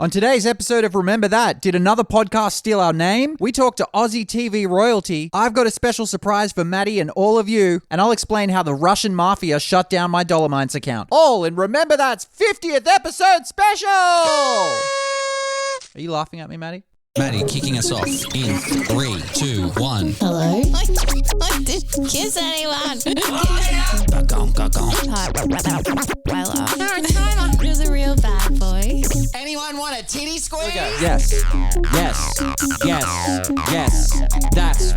On today's episode of Remember That, did another podcast steal our name? We talked to Aussie TV royalty. I've got a special surprise for Maddie and all of you, and I'll explain how the Russian mafia shut down my Dolomines account. All in Remember That's 50th episode special! Are you laughing at me, Maddie? Maddie kicking us off in 3, 2, 1. Hello? I didn't kiss anyone. He was a real bad boy. Anyone want a titty squeeze? Yes. Yes. Yes. Yes. That's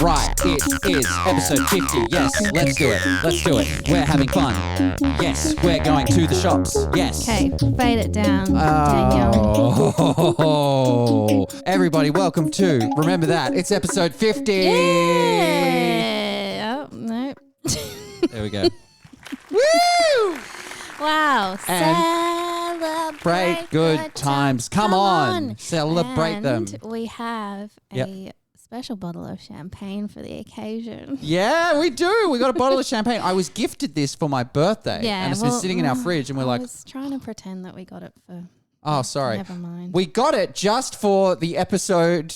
right. It is episode 50. Yes. Let's do it. Let's do it. We're having fun. Yes. We're going to the shops. Yes. Okay, fade it down, Danielle. Oh. Everybody, welcome to Remember That. It's episode 50. Yeah. Oh, no. There we go. Woo! Wow. And Celebrate good times. Come on. Celebrate them. And we have a special bottle of champagne for the occasion. Yeah, we do. We got a bottle of champagne. I was gifted this for my birthday. Yeah, and it's been sitting in our fridge and we're I like, was trying to pretend that we got it for... oh, sorry. Never mind. We got it just for the episode.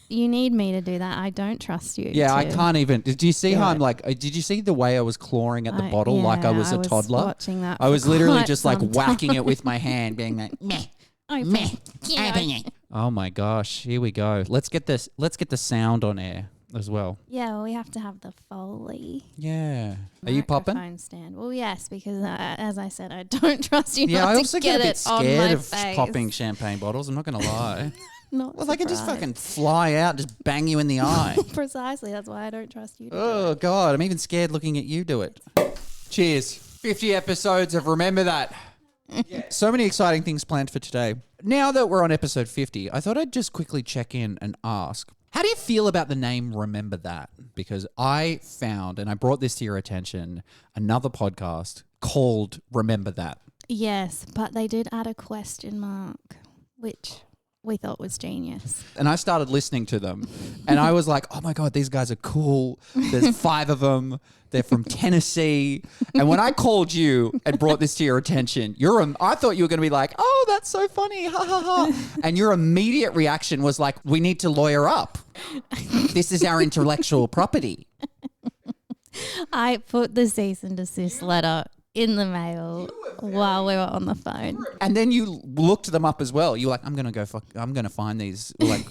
You need me to do that. I don't trust you. Yeah, I can't even. Did you see do how I'm it. like, did you see the way I was clawing at the bottle like I was a toddler? Watching that I was for literally quite just like some whacking time. it with my hand, being like, meh, Open. meh. Yeah, Open it. Oh my gosh, here we go. Let's get the sound on air as well. Yeah, well, we have to have the Foley. Yeah. Are you popping? Microphone stand. Well, yes, because as I said, I don't trust you Yeah, not I to also get get a bit it on my scared of face. popping champagne bottles. I'm not going to lie. Not Well, they can just surprised. fucking fly out, just bang you in the eye. Precisely, that's why I don't trust you to do Oh, it. God. I'm even scared looking at you do it. Cheers. 50 episodes of Remember That. So many exciting things planned for today. Now that we're on episode 50, I thought I'd just quickly check in and ask, how do you feel about the name Remember That? Because I found, and I brought this to your attention, another podcast called Remember That. Yes, but they did add a question mark, which we thought was genius. And I started listening to them and I was like, oh my God, these guys are cool. There's 5 of them. They're from Tennessee. And when I called you and brought this to your attention, I thought you were going to be like, oh, that's so funny. Ha ha ha. And your immediate reaction was like, we need to lawyer up. This is our intellectual property. I put the cease and desist letter in the mail while we were on the phone. And then you looked them up as well. You were like, I'm going to find these, like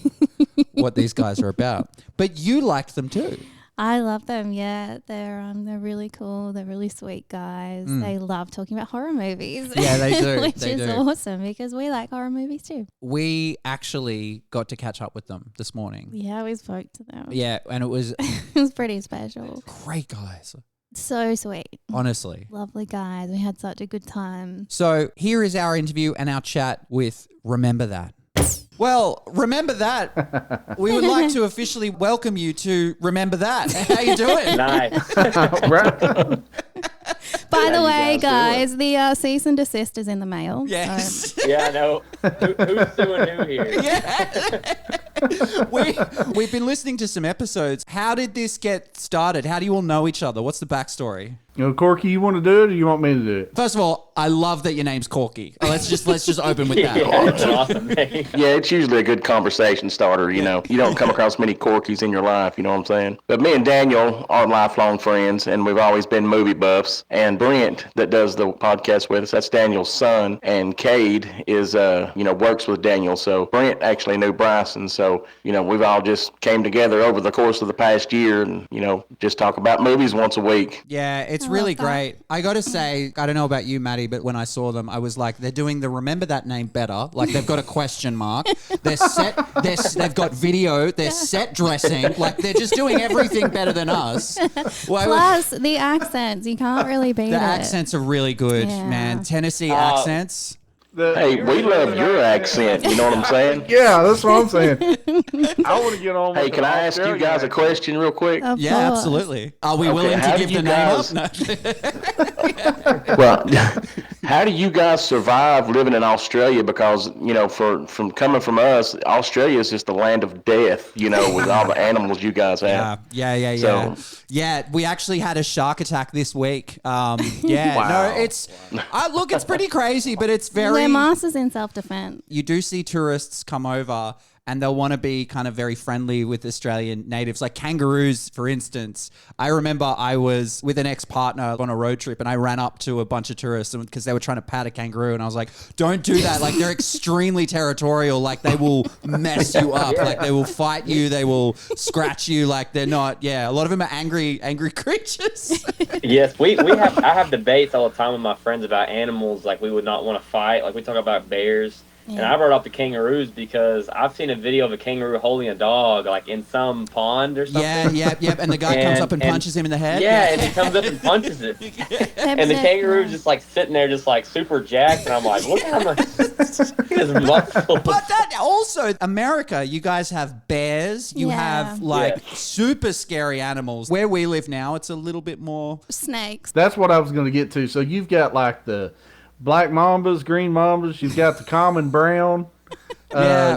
what these guys are about. But you liked them too. I love them. Yeah, they're really cool. They're really sweet guys. They love talking about horror movies. Yeah, they do. Which They is do. awesome because we like horror movies too. We actually got to catch up with them this morning. Yeah, we spoke to them. Yeah, and it was It was pretty special. great guys, So sweet. honestly. Lovely guys. We had such a good time. So here is our interview and our chat with Remember That. Well, Remember That. We would like to officially welcome you to Remember That. How you doing? Nice. By the you way, guys guys, the cease and desist is in the mail. Yes. Yeah, I know. Who's doing who here? Yeah. We've been listening to some episodes. How did this get started? How do you all know each other? What's the backstory? You know, Corky, you want to do it or you want me to do it? First of all, I love that your name's Corky. Let's just open with Yeah, that. that's an awesome name. Yeah, it's usually a good conversation starter, you know. You don't come across many Corkies in your life, you know what I'm saying? But me and Daniel are lifelong friends, and we've always been movie buffs. And Brent, that does the podcast with us, that's Daniel's son. And Cade is, works with Daniel. So Brent actually knew Bryson. So, we've all just came together over the course of the past year and, just talk about movies once a week. Yeah, it's I really love that. great. I got to say, I don't know about you, Maddie, but when I saw them, I was like, they're doing the Remember That name better. Like they've got a question mark. They're set. They've got video. They're set dressing. Like they're just doing everything better than us. Well, Plus, the accents. You can't really beat the it. accents are really good, Yeah. man. Tennessee accents. Hey, we love your accent, you know what I'm saying? Yeah, that's what I'm saying. I want to get on with Hey, can the I ask you Australian guys a accent. question real quick? Of Yeah, course. absolutely. Are we Okay, willing to how give did the you name guys- up? No. Well, How do you guys survive living in Australia? Because, you know, from coming from us, Australia is just the land of death, you know, with all the animals you guys have. Yeah. So- Yeah, we actually had a shark attack this week. Wow. No, it's look, it's pretty crazy, but it's very. Wear masks in self-defense. You do see tourists come over and they'll want to be kind of very friendly with Australian natives, like kangaroos, for instance. I remember I was with an ex-partner on a road trip and I ran up to a bunch of tourists because they were trying to pat a kangaroo and I was like, don't do that. Like, they're extremely territorial. Like, they will mess you up. Like, they will fight you. They will scratch you. Like, they're not, a lot of them are angry creatures. Yes, I have debates all the time with my friends about animals. Like, we would not want to fight. Like, we talk about bears. And I brought up the kangaroos because I've seen a video of a kangaroo holding a dog, like in some pond or something. Yeah. And the guy comes up and punches him in the head. Yeah, and he comes up and punches it. And the kangaroo's just like sitting there, just like super jacked. And I'm like, look how much his muscles. But that also, America, you guys have bears. You have like super scary animals. Where we live now, it's a little bit more. Snakes. That's what I was going to get to. So you've got like the black mambas, green mambas. You've got the common brown.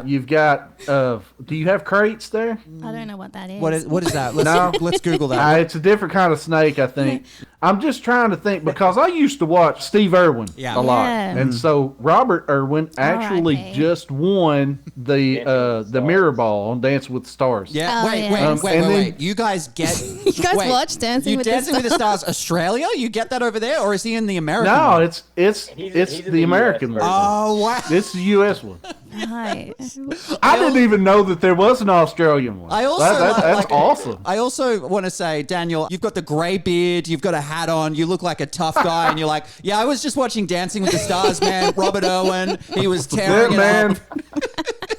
You've got. Do you have crates there? I don't know what that is. What is that? Let's Google that. It's a different kind of snake, I think. I'm just trying to think because I used to watch Steve Irwin a lot, Yeah. and so Robert Irwin actually R.I.P. just won the mirror ball on Dance with the Stars. Yeah. Oh, Wait. yeah. Wait. You guys get. You guys watch Dancing with the Dancing with the Stars Australia? You get that over there, or is he in the American? No, one? it's He's in the American US one. Oh wow. It's the U.S. one. Right. I didn't even know that there was an Australian one. I also that's awesome. I also want to say, Daniel, you've got the grey beard, you've got a hat on, you look like a tough guy, and you're like, yeah, I was just watching Dancing with the Stars, man. Robert Irwin, he was tearing it Man, up.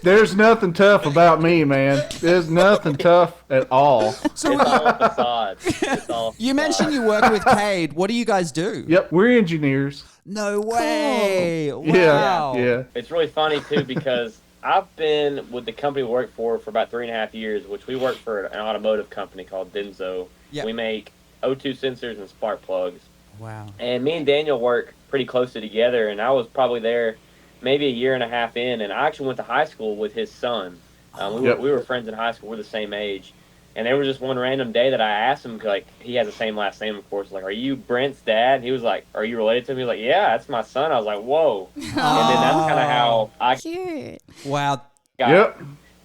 there's nothing tough about me, man. There's nothing tough at all. So It's all facades. It's all you mentioned you work with Cade. What do you guys do? Yep, we're engineers. No way. Yeah, Wow. yeah. It's really funny too because I've been with the company we work for about 3.5 years, which we work for an automotive company called Denso. Yeah. We make O2 sensors and spark plugs. Wow. And me and Daniel work pretty closely together, and I was probably there maybe a year and a half in, and I actually went to high school with his son. We were friends in high school. We're the same age. And there was just one random day that I asked him, like, he has the same last name, of course, like, are you Brent's dad? He was like, are you related to him? He was like, yeah, that's my son. I was like, whoa. And then that's kind of how I Cute. Wow. got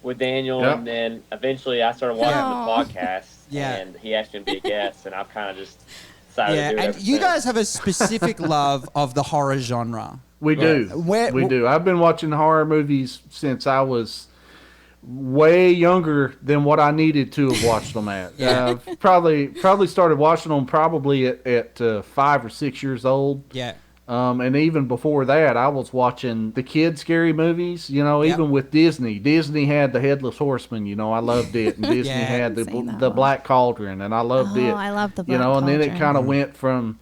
with Daniel, Yep. and then eventually I started watching the podcast, Yeah. and he asked me to be a guest, and I've kind of just decided to do it And ever you since. guys have a specific love of the horror genre. We do. We do. I've been watching horror movies since I was way younger than what I needed to have watched them at. Probably started watching them probably at 5 or 6 years old. Yeah. And even before that, I was watching the kid scary movies, you know, Yep. even with Disney. Disney had the Headless Horseman, you know, I loved it. And Disney Yeah. had Seen that the one. Black Cauldron, and I loved it. I love the You know, Black and then it Cauldron. kind of went from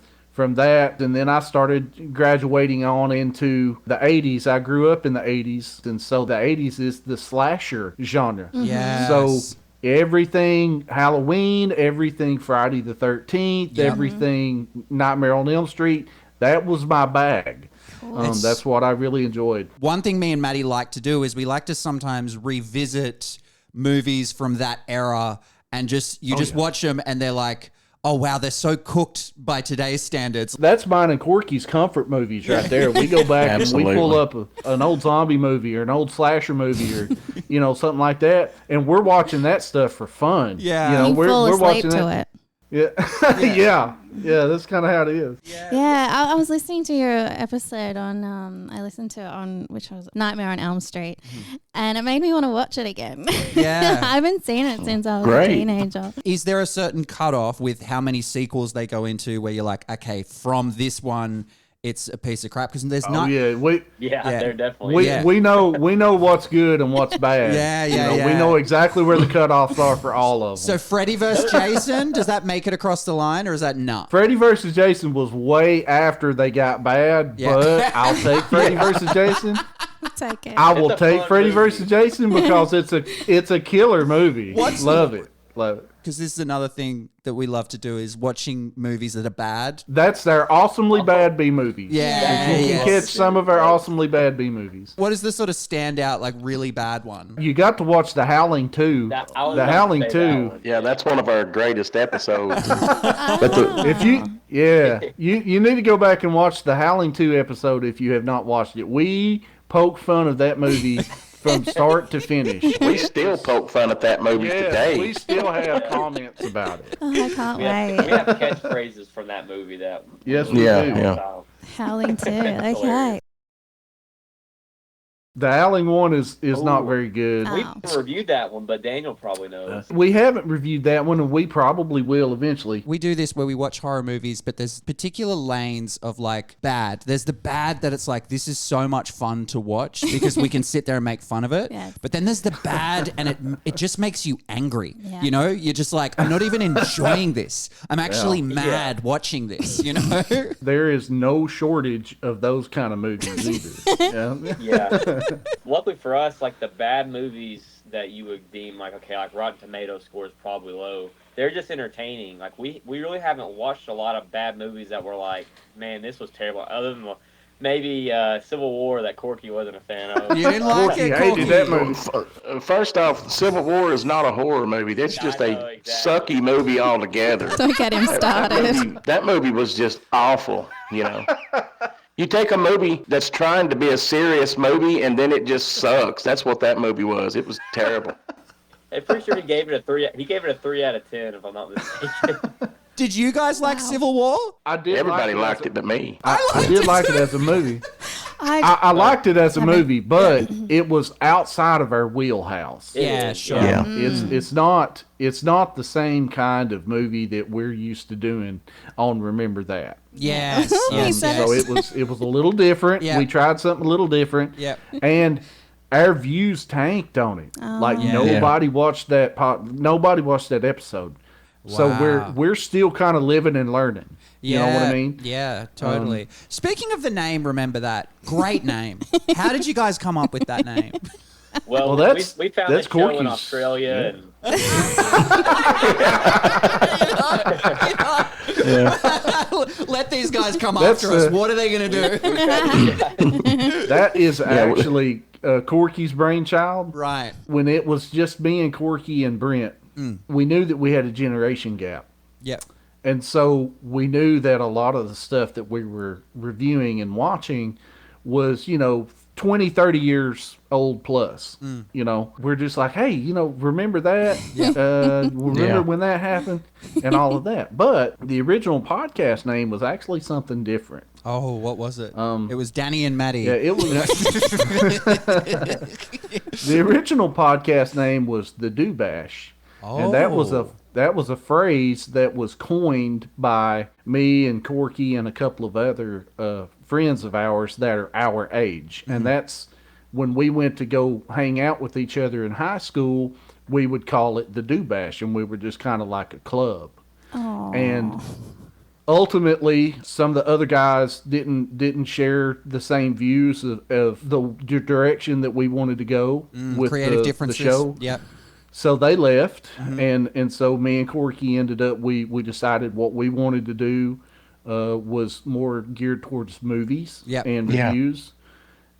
that, and then I started graduating on into the 80s. I grew up in the 80s, and so the 80s is the slasher genre. Yes. So everything Halloween, everything Friday the 13th, Yep. everything Nightmare on Elm Street, that was my bag. That's what I really enjoyed. One thing me and Maddie like to do is we like to sometimes revisit movies from that era and just watch them and they're like, oh wow, they're so cooked by today's standards. That's mine and Corky's comfort movies right there. We go back and we pull up an old zombie movie or an old slasher movie or, you know, something like that, and we're watching that stuff for fun. Yeah. You know, You fall we're asleep watching to that. it. Yeah. yeah, that's kind of how it is. Yeah, I was listening to your episode on, I listened to it on, which was Nightmare on Elm Street, and it made me want to watch it again. Yeah. I haven't seen it since I was Great. a teenager. Is there a certain cutoff with how many sequels they go into where you're like, okay, from this one, it's a piece of crap? Because there's Oh not. yeah, Yeah, they're definitely. we know what's good and what's bad. Yeah. We know exactly where the cutoffs are for all of them. So Freddy vs. Jason, does that make it across the line or is that not? Freddy versus Jason was way after they got bad, Yeah. but I'll take Freddy versus Jason. It's okay. I will It's a take fun Freddy movie. versus Jason because it's a killer movie. Love it. Love it. Because this is another thing that we love to do is watching movies that are bad. That's their awesomely bad B movies. Yeah. You can catch some of our awesomely bad B movies. What is the sort of standout, like really bad one? You got to watch The Howling 2. I was The about to Howling say 2. that one. Yeah, that's one of our greatest episodes. But the, If you need to go back and watch the Howling 2 episode if you have not watched it. We poke fun of that movie from start to finish. we still poke fun at that movie Yeah, today. we still have comments about it. Oh, I can't We have wait. catchphrases from that movie that. Yes, we Yeah, do. yeah. Howling too. Hilarious. Okay. The Howling 1 is not Ooh. very good. Oh. We reviewed that one, but Daniel probably knows. We haven't reviewed that one, and we probably will eventually. We do this where we watch horror movies, but there's particular lanes of like bad. There's the bad that it's like, this is so much fun to watch because we can sit there and make fun of it. Yes. But then there's the bad and it just makes you angry. Yeah. You know, you're just like, I'm not even enjoying this. I'm actually mad watching this, you know? There is no shortage of those kind of movies either. Yeah. Luckily for us, like the bad movies that you would deem like, okay, like Rotten Tomatoes score is probably low. They're just entertaining. Like we really haven't watched a lot of bad movies that were like, man, this was terrible. Other than maybe Civil War that Corky wasn't a fan of. You didn't like Corky it, hated Corky? that movie. First off, Civil War is not a horror movie. That's just know, a exactly. sucky movie altogether. Don't get him started. That movie was just awful, you know. You take a movie that's trying to be a serious movie and then it just sucks. That's what that movie was. It was terrible. I'm pretty sure he gave it a 3. He gave it a 3 out of 10, if I'm not mistaken. Did you guys like Civil War? I did. Everybody like liked it but me. I did like it as a movie. I liked it as a movie, but it was outside of our wheelhouse. Yeah, sure. Yeah. It's not the same kind of movie that we're used to doing on Remember That. Yes. He yes, said yes. So it was a little different. Yeah. We tried something a little different. Yep. And our views tanked on it. Like nobody watched that nobody watched that episode. So Wow. we're still kind of living and learning. You know what I mean? Yeah, totally. Speaking of the name, Remember That. Great name. How did you guys come up with that name? Well, that's- we found that's this show in Corky's. Australia, and Let these guys come That's, after us. What are they going to do? That is actually Corky's brainchild. Right. When it was just me and Corky and Brent, we knew that we had a generation gap. Yep. And so we knew that a lot of the stuff that we were reviewing and watching was, 20, 30 years old plus. You know, we're just like, hey, remember that? Remember when that happened? And all of that. But the original podcast name was actually something different. Oh, what was it? It was Danny and Maddie. Yeah, it was. The original podcast name was The Do Bash. And that was a phrase that was coined by me and Corky and a couple of other friends of ours that are our age. And that's when we went to go hang out with each other in high school, we would call it the Do Bash, and we were just kind of like a club. And ultimately, some of the other guys didn't share the same views of the direction that we wanted to go with Creative the differences. show. Yep. So they left, and so me and Corky ended up, we decided what we wanted to do was more geared towards movies Yep. and Yeah. reviews.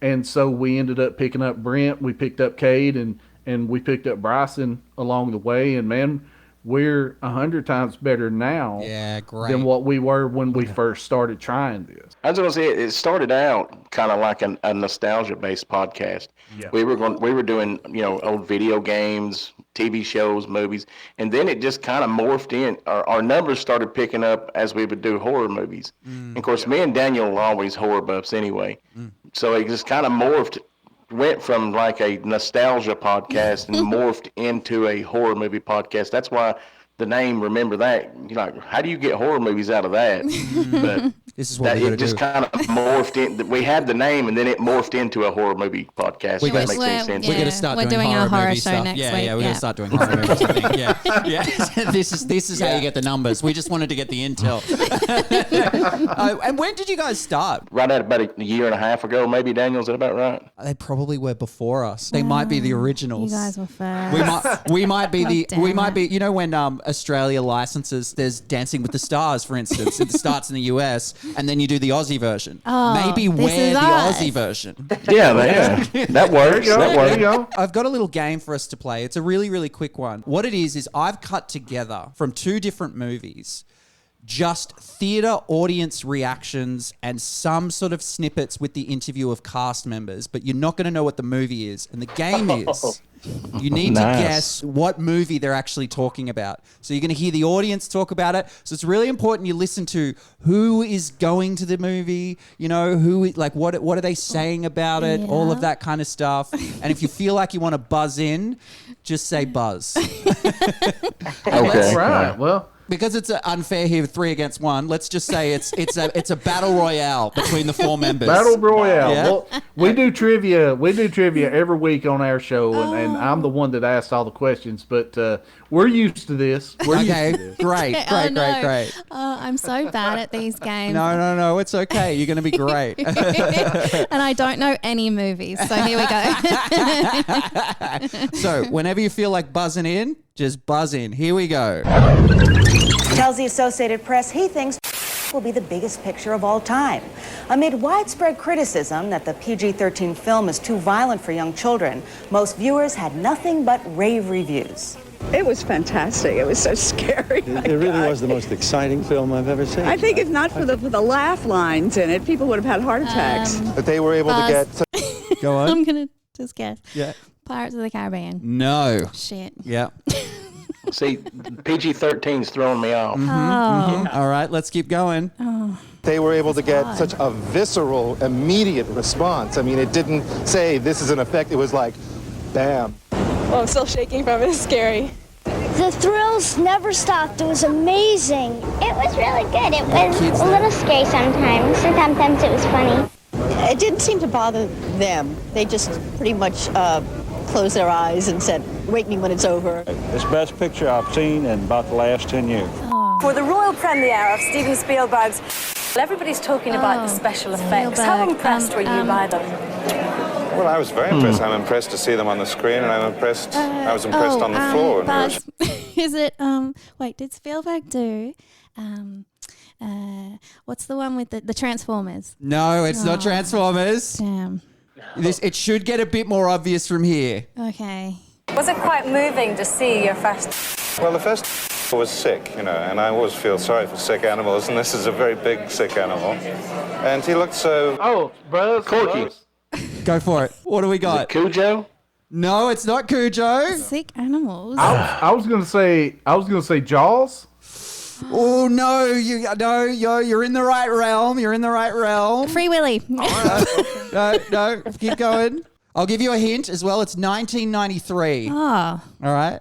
And so we ended up picking up Brent, we picked up Cade, and we picked up Bryson along the way. And man, we're 100 times better now Yeah, great. than what we were when we first started trying this. I was going to say it started out kind of like a nostalgia-based podcast. Yeah. We were doing old video games, TV shows, movies, and then it just kind of morphed in. Our numbers started picking up as we would do horror movies. And of course, me and Daniel were always horror buffs anyway, so it just kind of morphed. Went from like a nostalgia podcast and morphed into a horror movie podcast. That's why the name, remember that. You're like, how do you get horror movies out of that? But This is what we're it going to just do. kind of morphed in. We had the name, and then it morphed into a horror movie podcast. We If that gotta- makes any sense. We're Yeah. going to start We're doing doing horror a horror movie show stuff. next yeah, week, yeah, we're going yeah. to start doing horror movies. I think. Yeah. This is how you get the numbers. We just wanted to get the intel. And when did you guys start? Right at about a year and a half ago, maybe, Daniel. Is that about right? They probably were before us. They might be the You originals. guys were first. We might be God damn it. you know when Australia licenses, there's Dancing with the Stars, for instance. It starts in the US and then you do the Aussie version. Oh, Maybe this we're is the us. Aussie version. Yeah, that works. That There works. you go. I've got a little game for us to play. It's a really, really quick one. What it is I've cut together from 2 different movies just theatre audience reactions and some sort of snippets with the interview of cast members, but you're not going to know what the movie is. And the game is you need to Nice. guess what movie they're actually talking about. So you're going to hear the audience talk about it. So it's really important you listen to who is going to the movie, you know, what are they saying about it, all of Yeah. that kind of stuff. And if you feel like you want to buzz in, just say buzz. Okay. Right. Well, Because it's unfair here, 3 against 1. Let's just say it's a battle royale between the 4 members. Battle Royale. Yeah. Well, we do trivia. We do trivia every week on our show, and I'm the one that asks all the questions. But we're used to this. We're Okay, used to this. great. I'm so bad at these games. No, it's okay. You're going to be great. And I don't know any movies. So here we go. So whenever you feel like buzzing in, just buzz in. Here we go. Tells the Associated Press he thinks will be the biggest picture of all time. Amid widespread criticism that the PG-13 film is too violent for young children, most viewers had nothing but rave reviews. It was fantastic. It was so scary. It really was the most exciting film I've ever seen. I think if not for the laugh lines in it, people would have had heart attacks. But they were able to Buzz. get... Go on. I'm going to just guess. Yeah. Pirates of the Caribbean. No. Shit. Yeah. See, PG-13's throwing me off. All right, let's keep going. They were able to get such a visceral, immediate response. I mean, it didn't say this is an effect. It was like, bam. Oh, I'm still shaking from it. It's scary. The thrills never stopped. It was amazing. It was really good. It was a little scary sometimes. Sometimes it was funny. It didn't seem to bother them. They just pretty much closed their eyes and said, wake me when it's over. It's the best picture I've seen in about the last 10 years. For the royal premiere of Steven Spielberg's, everybody's talking about the special effects. How Spielberg, impressed were you by them? Well, I was very impressed. I'm impressed to see them on the screen, and I'm impressed. I was impressed on the floor. Buzz, is it, wait, did Spielberg do, what's the one with the Transformers? No, it's not Transformers. Damn. It should get a bit more obvious from here. Okay. Was it quite moving to see your first? Well, the first was sick, you know, and I always feel sorry for sick animals, and this is a very big sick animal. And he looked so... Oh, Buzz. Corky. Buzz. Go for it. What do we got? Cujo? No, it's not Cujo. Sick animals. I was gonna say Jaws. Oh no, you're in the right realm. You're in the right realm. Free Willy. No, keep going. I'll give you a hint as well. It's 1993. Oh. All right.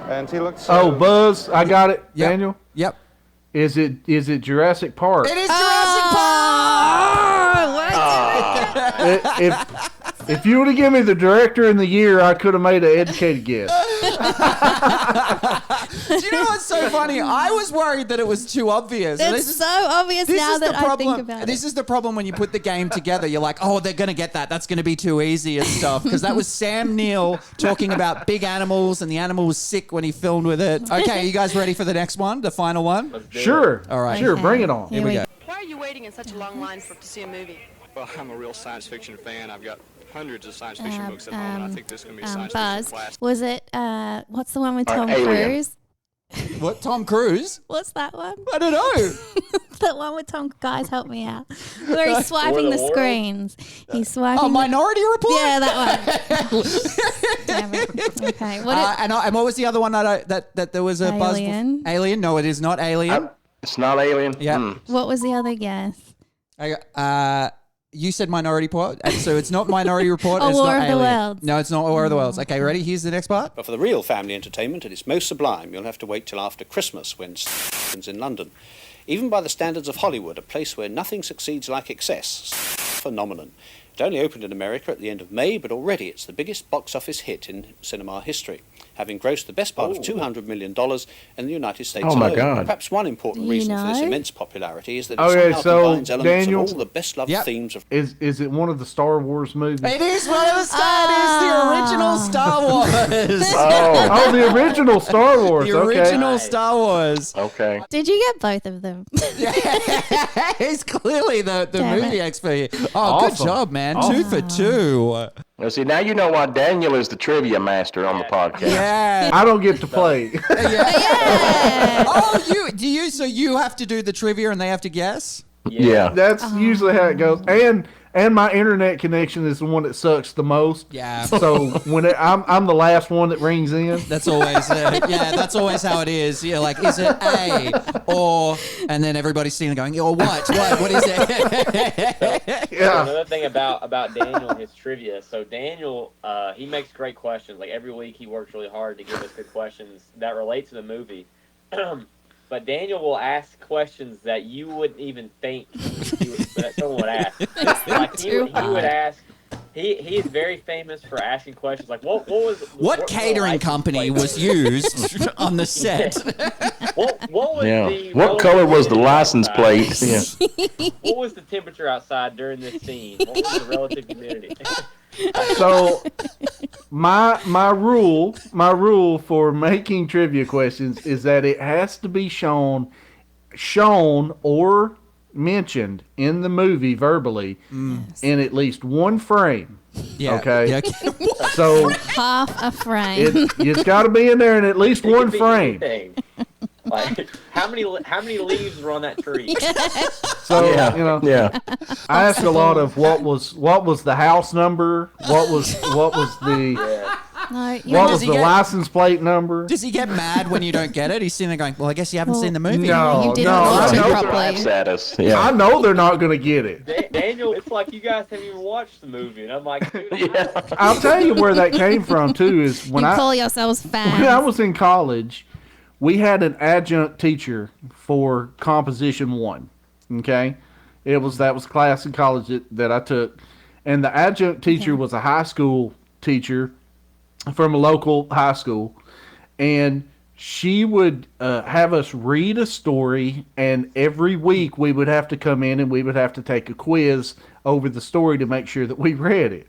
And he looked so... Oh, Buzz. I got it. Yep. Daniel. Yep. Is it Jurassic Park? It is Jurassic Park. If you would have given me the director and the year, I could have made an educated guess. Do you know what's so funny? I was worried that it was too obvious. It's so obvious now that I think about This it. is the problem when you put the game together. You're like, oh, they're going to get that. That's going to be too easy and stuff. Because that was Sam Neill talking about big animals, and the animal was sick when he filmed with it. Okay, you guys ready for the next one, the final one? Sure. All right. Sure, Okay. bring it on. Here we go. Why are you waiting in such a long line to see a movie? Well, I'm a real science fiction fan. I've got hundreds of science fiction books at home, and I think this is going to be a science Buzz. fiction class. Was it, what's the one with Tom Alien. Cruise? What? Tom Cruise? What's that one? I don't know. That one with Tom. Guys, help me out. Where he's swiping the World? screens. He's swiping. Oh, Minority Report? Yeah, that one. Damn it. Okay. And what was the other one that there was a buzz? Alien. Alien? No, it is not Alien. It's not Alien? Yeah. Hmm. what was the other guess? You said Minority Report, and so it's not Minority Report. Or It's War not of the Alien. Worlds. No, it's not War of the Worlds. Okay, ready? Here's the next part. But for the real family entertainment at its most sublime, you'll have to wait till after Christmas when it's in London. Even by the standards of Hollywood, a place where nothing succeeds like excess. Phenomenon. It only opened in America at the end of May, but already it's the biggest box office hit in cinema history, having grossed the best part of $200 million in the United States Oh, my alone. God. Perhaps one important reason for this immense popularity is that it Okay, somehow so combines elements Daniel, of all the best-loved themes of... Is it one of the Star Wars movies? It is one of the the original Star Wars. Oh, the original Star Wars. The original Star Wars. Okay. Did you get both of them? He's clearly the Damn movie it. expert. Oh, Awesome. good job, man. Awesome. 2 for 2. Well, see, now you know why Daniel is the trivia master on the podcast. Yeah. I don't get to play. Oh, so you have to do the trivia and they have to guess? Yeah. That's usually how it goes. And my internet connection is the one that sucks the most. Yeah. So when I'm the last one that rings in. That's always that's always how it is. You're like, is it A or? And then everybody's sitting there going, or what? What is it? Yeah. Another thing about Daniel and his trivia. So Daniel, he makes great questions. Like every week, he works really hard to give us good questions that relate to the movie. But Daniel will ask questions that you wouldn't even think that someone would ask. Like he would ask. He is very famous for asking questions like, what catering company was used on the set? What was the What color was the license plate? Yeah. What was the temperature outside during this scene? What was the relative humidity? So my rule for making trivia questions is that it has to be shown or mentioned in the movie verbally in at least one frame. Yeah. Okay. Yeah. So Half a frame. it's got to be in there in at least It one could be frame. anything. Like how many leaves were on that tree? So Yeah. Yeah. I ask a lot of what was the house number, what was the No, what was the license plate number. Does he get mad when you don't get it? He's sitting there going, well, I guess you haven't seen the movie. No, you didn't no, watch I it know- properly. At us. Yeah. I know they're not going to get it. Daniel, it's like you guys haven't even watched the movie, and I'm like, dude, I'll tell you where that came from too. Is when You I call yourselves fans. when I was in college, we had an adjunct teacher for Composition 1. Okay, that was class in college that I took, and the adjunct teacher was a high school teacher from a local high school, and she would have us read a story, and every week we would have to come in and we would have to take a quiz over the story to make sure that we read it.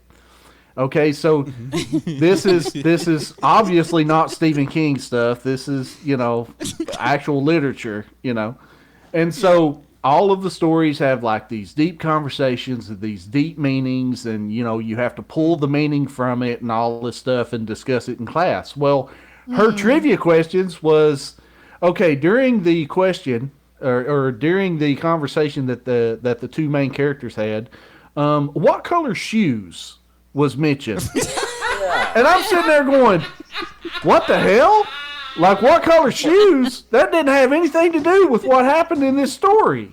Okay, so this is obviously not Stephen King stuff. This is, actual literature, And so all of the stories have like these deep conversations and these deep meanings, and you have to pull the meaning from it and all this stuff and discuss it in class. Well, her trivia questions was, okay, during the question or during the conversation that the two main characters had, what color shoes was mentioned? And I'm sitting there going, what the hell? Like, what color shoes? That didn't have anything to do with what happened in this story.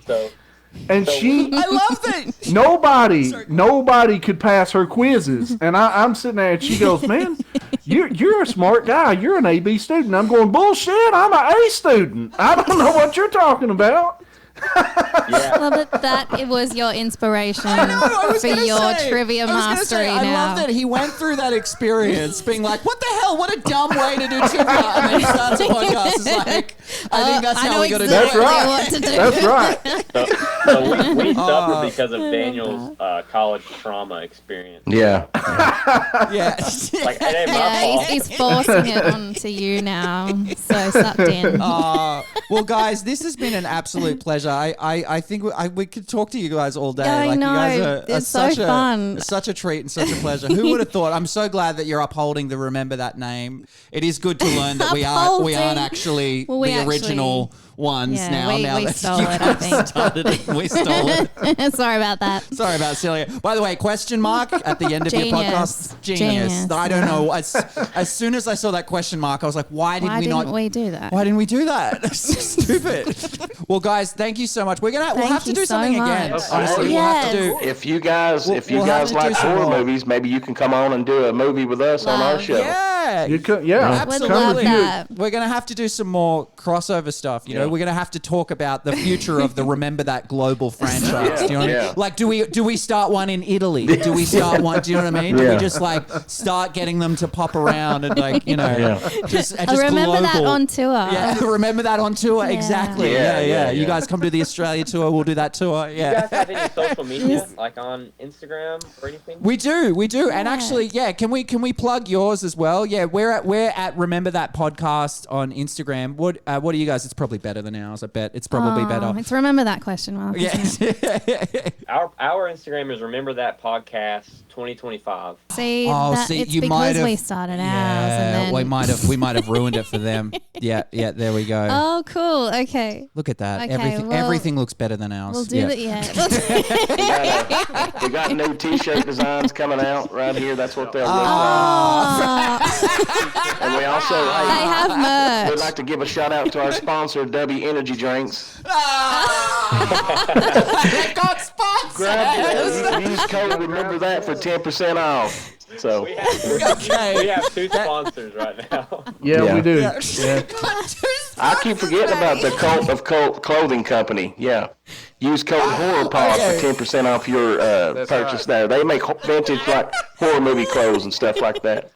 And she, I love that. nobody could pass her quizzes. And I'm sitting there, and she goes, "Man, you're a smart guy. You're an AB student." I'm going, "Bullshit! I'm an A student. I don't know what you're talking about." Well, that was your inspiration for your trivia mastery I now. love that he went through that experience being like, what the hell? What a dumb way to do trivia. And then he starts a podcast. It's like, I think that's how we got to do That's it. right. What to do. That's right. So we suffered because of Daniel's college trauma experience. Yeah. Yeah. Like, it ain't my Yeah, fault. he's forcing it onto you now. So sucked in. Well, guys, this has been an absolute pleasure. I think we could talk to you guys all day. Yeah, I like, know. You guys are It's so such fun. such a treat and such a pleasure. Who would have thought? I'm so glad that you're upholding the Remember That Name. It is good to learn that we aren't Upholding. actually Well, we the original ones Yeah, now. we that stole you it, I guys think. started it. We stole it. Sorry about that. Sorry about Celia. By the way, question mark at the end of your Genius. podcast. Genius. I don't know. As soon as I saw that question mark, I was like, why didn't we do that? Why didn't we do that? That's so stupid. Well, guys, thank you so much. We'll have to you do so something much. again. Honestly, we'll have to do. If you guys We'll have to do like some horror more. movies, maybe you can come on and do a movie with us on our show. Yeah. You could, yeah, Absolutely. come review. We're going to have to do some more crossover stuff. You know, we're going to have to talk about the future of the Remember That global franchise. Do you know what I mean? Like, do we start one in Italy? Do we start one? Do you know what I mean? Do we just like start getting them to pop around and like, you know, just remember that global. on tour. Yeah, remember that on tour. Yeah. Exactly. Yeah. You guys come to the Australia tour. We'll do that tour. Yeah. You guys have any social media, like on Instagram or anything? We do. And actually, can we plug yours as well? Yeah, we're at Remember That Podcast on Instagram. What do you guys? It's probably better than ours. I bet it's probably better. It's remember that question mark. Yeah. Our Instagram is Remember That Podcast 2025. See, it's you might because have, we started ours. And then... we might have ruined it for them. Yeah, there we go. Oh, cool. Okay. Look at that. Okay, Everything looks better than ours. We'll do that. We got new T-shirt designs coming out right here. That's what they'll look like. And we also they have merch. We'd like to give a shout out to our sponsor, W Energy Drinks. They got sponsors. Use code Remember That for 10% off. So we have two sponsors right now. Yeah, we do. Yeah. I keep forgetting about the Cult of Clothing Company. Yeah. Use code HorrorPod for 10% off your purchase there. They make vintage like horror movie clothes and stuff like that.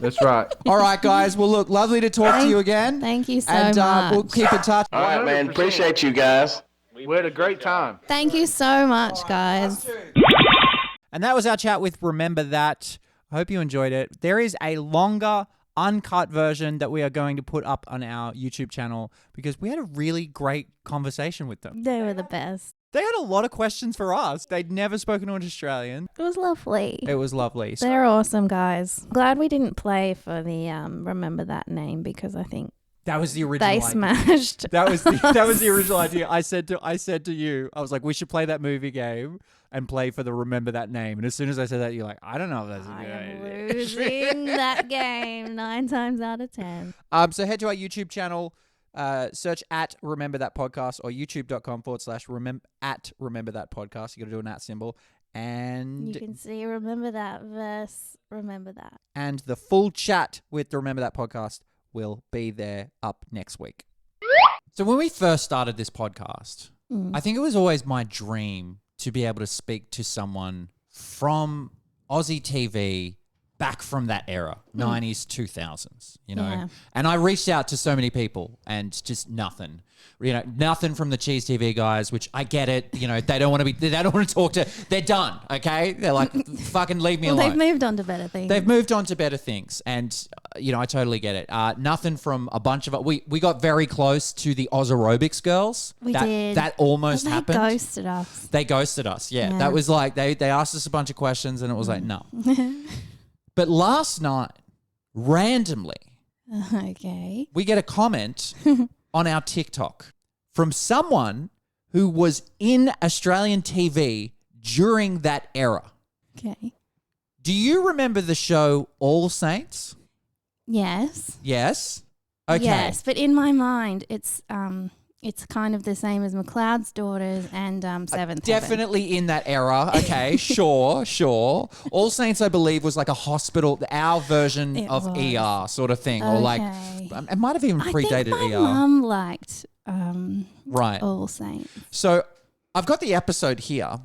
That's right. All right, guys. Well, look, lovely to talk to you again. Thank you so much. And we'll keep in touch. All right, man. Appreciate you guys. We had a great time. Thank you so much, guys. And that was our chat with Remember That. I hope you enjoyed it. There is a longer, uncut version that we are going to put up on our YouTube channel because we had a really great conversation with them. They were the best. They had a lot of questions for us. They'd never spoken to an Australian. It was lovely. It was lovely. They're awesome, guys. Glad we didn't play for the Remember That name because I think that was the original they idea. smashed. That was the original idea. I said to you, I was like, we should play that movie game and play for the Remember That name. And as soon as I said that, you're like, I don't know if that's a good idea. Losing that game 9 times out of 10. So head to our YouTube channel, search at Remember That Podcast or youtube.com/Remember That Podcast. You got to do an @ symbol. And you can see Remember That verse Remember That. And the full chat with the Remember That Podcast will be there up next week. So when we first started this podcast, I think it was always my dream to be able to speak to someone from Aussie TV back from that era, 90s, 2000s, you know. Yeah. And I reached out to so many people and just nothing. You know, nothing from the Cheese TV guys, which I get it. You know, they don't want to talk to. They're done. Okay, they're like, fucking leave me alone. They've moved on to better things. They've moved on to better things, and you know, I totally get it. Nothing from a bunch of we got very close to the Oz Aerobics girls. We did. That almost They happened. ghosted us. They ghosted us. Yeah, Yeah. that was like they asked us a bunch of questions, and it was like no. But last night, randomly, Okay. we get a comment on our TikTok from someone who was in Australian TV during that era. Okay. Do you remember the show All Saints? Yes. Yes. Okay. Yes, but in my mind, it's kind of the same as McLeod's Daughters and Seventh Heaven. Definitely in that era. Okay, sure. All Saints, I believe, was like a hospital, our version It of was. ER sort of thing. Or like, Okay. it might have even predated I think my ER. mum liked Right. All Saints. So I've got the episode here,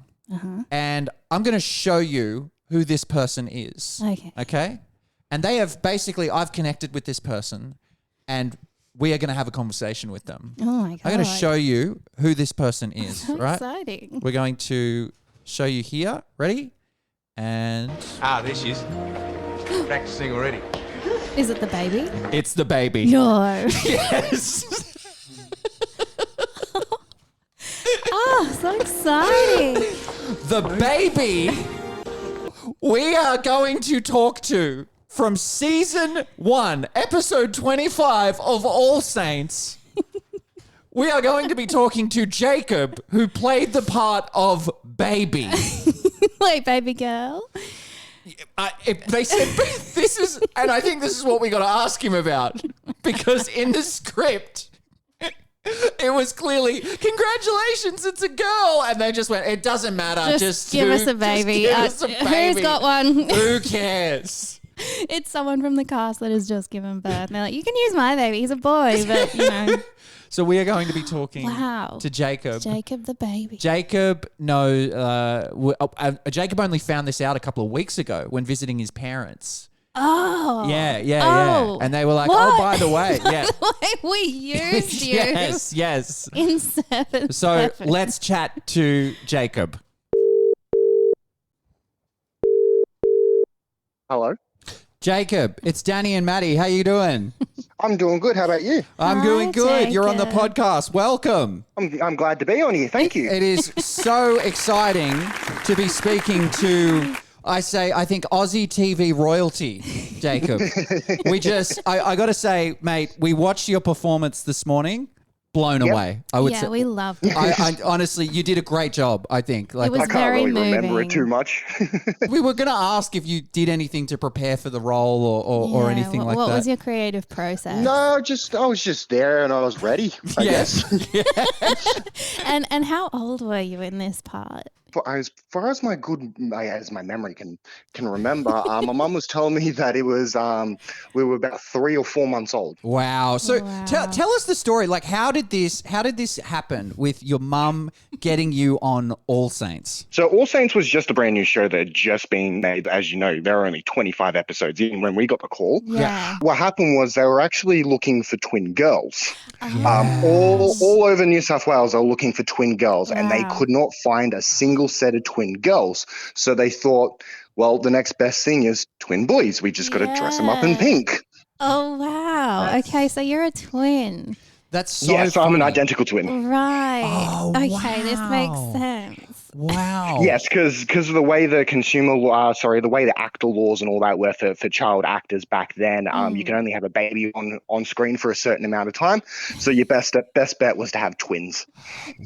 and I'm going to show you who this person is. Okay. Okay? And they have basically, I've connected with this person, and we are going to have a conversation with them. Oh my God. I'm going to show you who this person is, So right? exciting. We're going to show you here. Ready? And there she is. Practicing already. Is it the baby? it's the baby. No. Yes. Oh, so exciting. The baby we are going to talk to from season 1, episode 25 of All Saints. We are going to be talking to Jacob, who played the part of Baby. Wait, baby girl. They said this is, and I think this is what we got to ask him about, because in the script, it was clearly, congratulations, it's a girl, and they just went, it doesn't matter, just give us a baby. Just give us a baby. Who's got one? Who cares? It's someone from the cast that has just given birth. And they're like, you can use my baby. He's a boy, but you know. So we are going to be talking to Jacob. Jacob the baby. Jacob Jacob only found this out a couple of weeks ago when visiting his parents. Oh. Yeah. And they were like, what? oh, by the way. Yeah. We used you. Yes. In 7. So let's chat to Jacob. Hello. Jacob, it's Danny and Maddie. How you doing? I'm doing good. How about you? I'm doing good. You're on the podcast. Welcome. I'm glad to be on here. Thank you. It is so exciting to be speaking to, I think, Aussie TV royalty, Jacob. I got to say, mate, we watched your performance this morning. Blown away. I would say. We loved it. I honestly, you did a great job, I think. It was I can't very really moving. remember it too much. We were going to ask if you did anything to prepare for the role or anything like that. What was your creative process? No, I was just there and I was ready, I guess. And how old were you in this part? As far as my memory can remember, my mum was telling me that it was we were about 3 or 4 months old. Wow! So tell us the story. Like, how did this happen with your mum getting you on All Saints? So All Saints was just a brand new show that had just been made. As you know, there are only 25 episodes in when we got the call. Yeah. What happened was they were actually looking for twin girls. All over New South Wales, they were looking for twin girls, and they could not find a single set of twin girls. So they thought, well, the next best thing is twin boys. We just got to dress them up in pink. Oh, wow. Okay, so you're a twin. That's so Yes, funny. I'm an identical twin. Right. Oh, okay, this makes sense. Wow. Yes, because of the way the the way the actor laws and all that were for child actors back then, you can only have a baby on screen for a certain amount of time. So your best bet was to have twins.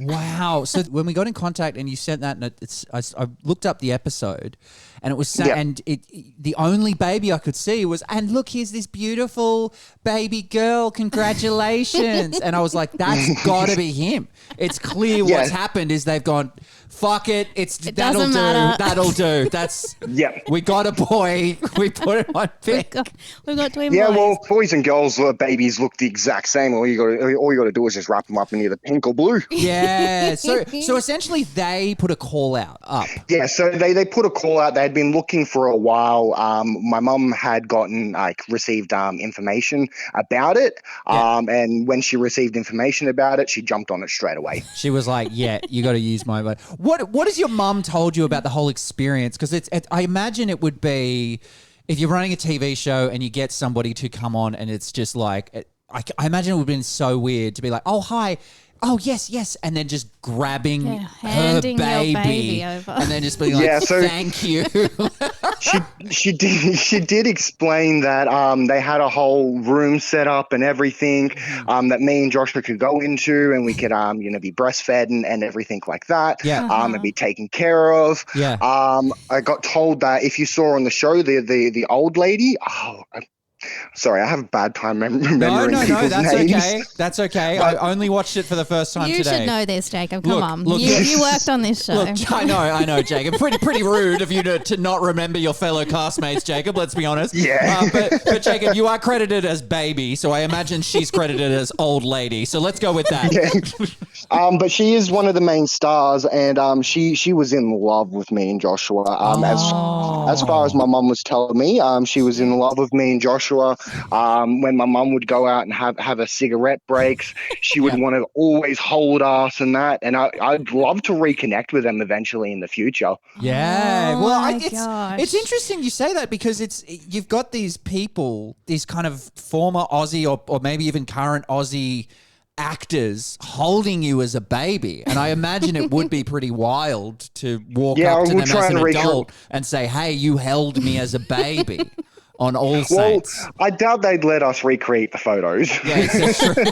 Wow. So when we got in contact and you sent that, and I looked up the episode, and it was the only baby I could see was, and look, here's this beautiful baby girl. Congratulations. And I was like, that's got to be him. It's clear what's happened is they've gone, fuck it. That'll do. That's we got a boy. We put it on pink. We've got twin Yeah, boys. well, boys and girls, babies look the exact same. All you got to do is just wrap them up in either pink or blue. Yeah. So essentially, they put a call out up. Yeah. So they put a call out. They had been looking for a while. My mum had received information about it. And when she received information about it, she jumped on it straight away. She was like, "Yeah, you got to use my." What has your mum told you about the whole experience? Because I imagine it would be, if you're running a TV show and you get somebody to come on and it's just like, I imagine it would have been so weird to be like, oh, hi. Oh, yes. And then just grabbing her baby over. and then just being like, thank you. She did explain that they had a whole room set up and everything that me and Joshua could go into, and we could be breastfed and everything like that. Yeah. And be taken care of. Yeah. I got told that if you saw on the show the old lady, sorry, I have a bad time remembering people's that's names. okay. That's okay. I only watched it for the first time you today. You should know this, Jacob. Come on. Look, you worked on this show. Look, I know, Jacob. Pretty rude of you to not remember your fellow castmates, Jacob. Let's be honest. Yeah. But Jacob, you are credited as baby, so I imagine she's credited as old lady. So let's go with that. Yeah. But she is one of the main stars, and she was in love with me and Joshua. As far as my mum was telling me, she was in love with me and Joshua. When my mum would go out and have her cigarette breaks, she would want to always hold us and that. And I'd love to reconnect with them eventually in the future. Yeah. Gosh. It's interesting you say that, because you've got these people, these kind of former Aussie or maybe even current Aussie actors holding you as a baby, and I imagine it would be pretty wild to walk up to them as an adult and say, hey, you held me as a baby on All Saints. Well, I doubt they'd let us recreate the photos. Yes, that's true.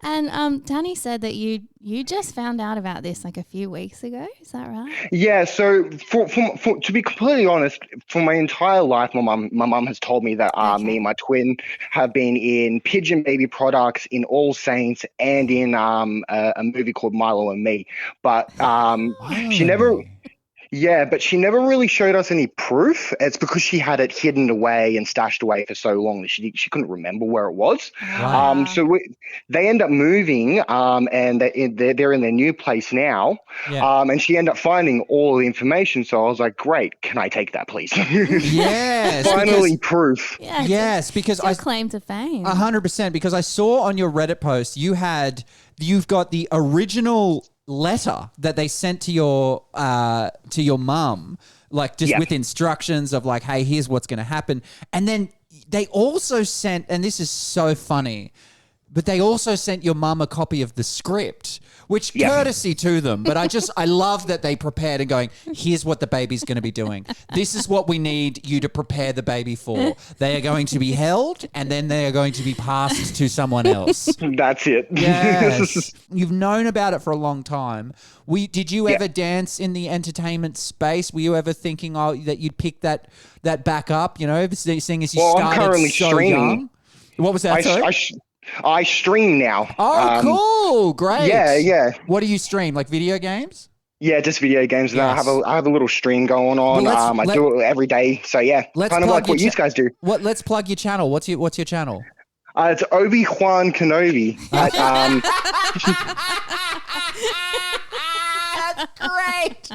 And Danny said that you just found out about this like a few weeks ago. Is that right? Yeah, so for to be completely honest, for my entire life, my mum has told me that me and my twin have been in Pigeon Baby products, in All Saints, and in a movie called Milo and Me. But she never. Yeah, but she never really showed us any proof. It's because she had it hidden away and stashed away for so long that she couldn't remember where it was. Wow. They end up moving, and they're in their new place now. Yeah. And she ended up finding all the information. So I was like, "Great, can I take that, please?" Yes, finally proof. Yeah, yes, because I claim to fame. 100%. Because I saw on your Reddit post you've got the original letter that they sent to your mum, like just with instructions of like, hey, here's what's going to happen. And then they also sent, and this is so funny, but they also sent your mum a copy of the script, which courtesy to them. But I love that they prepared and going, here's what the baby's going to be doing. This is what we need you to prepare the baby for. They are going to be held and then they are going to be passed to someone else. That's it. Yes. You've known about it for a long time. Did you ever dance in the entertainment space? Were you ever thinking that you'd pick that back up, seeing as you started I'm currently so streaming. young? What was that, sorry? I stream now. Oh, cool. Great. Yeah. What do you stream? Like video games? Yeah, just video games. And Yes. I have a little stream going on. I do it every day. So yeah, kind of like what you guys do. Let's plug your channel. What's your channel? It's Obi-Wan Kenobi. That's great.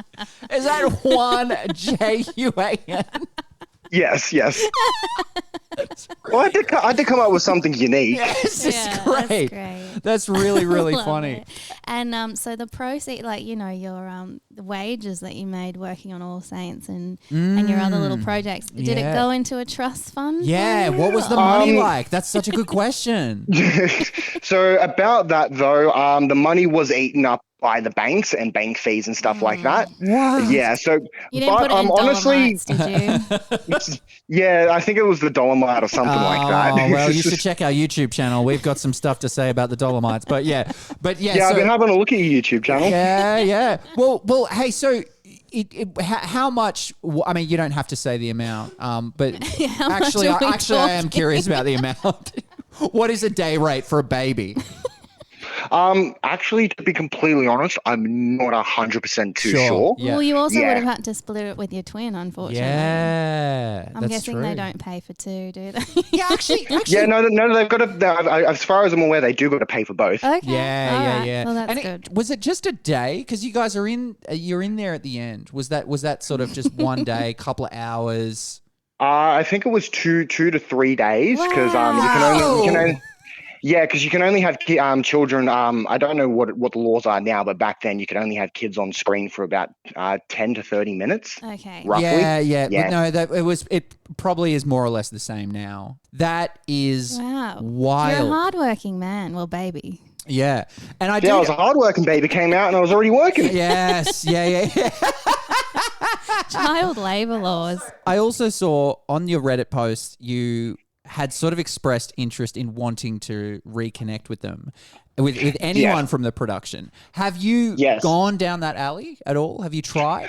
Is that one Juan? Yes. Well, I had to come up with something unique. Yes, it's Yeah, great. that's great. That's really, really Love funny. it. And so the proceed, like your the wages that you made working on All Saints and your other little projects, did it go into a trust fund? Yeah. What was the money like? That's such a good question. So about that though, the money was eaten up by the banks and bank fees and stuff like that. What? Yeah. So, You didn't put it in honestly, Dolomites, did you? yeah, I think it was the Dolomite or something like that. Oh, well, you should check our YouTube channel. We've got some stuff to say about the Dolomites. But yeah. Yeah, I've been having a look at your YouTube channel. Yeah. Well, hey, so how much? I mean, you don't have to say the amount, but actually, I am curious about the amount. What is a day rate for a baby? Actually, to be completely honest, I'm not 100% too sure. Yeah. Well, you also would have had to split it with your twin, unfortunately. Yeah, I'm guessing they don't pay for two, do they? Yeah, actually. Yeah, no, they've got to. As far as I'm aware, they do got to pay for both. Okay. Yeah. Well, that's And good. was it just a day? Because you guys you're in there at the end. Was that sort of just one day, couple of hours? I think it was two to 3 days because you can only. Yeah, because you can only have children. I don't know what the laws are now, but back then you could only have kids on screen for about 10 to 30 minutes. Okay. Roughly. Yeah. But no, it probably is more or less the same now. That is wild. You're a hardworking man. Well, baby. Yeah, and I was a hardworking baby. Came out and I was already working. Yes. Yeah. Child labor laws. I also saw on your Reddit post you had sort of expressed interest in wanting to reconnect with them, with anyone from the production. Have you gone down that alley at all? Have you tried?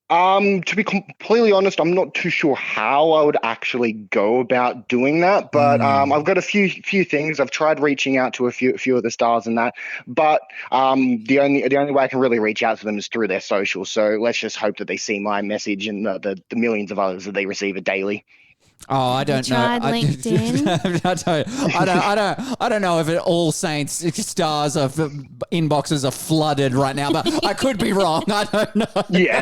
To be completely honest, I'm not too sure how I would actually go about doing that, but I've got a few things. I've tried reaching out to a few of the stars and that, but the only way I can really reach out to them is through their socials. So let's just hope that they see my message and the millions of others that they receive it daily. Oh, I don't know. Tried LinkedIn? I don't know if All Saints stars of inboxes are flooded right now, but I could be wrong. I don't know. Yeah.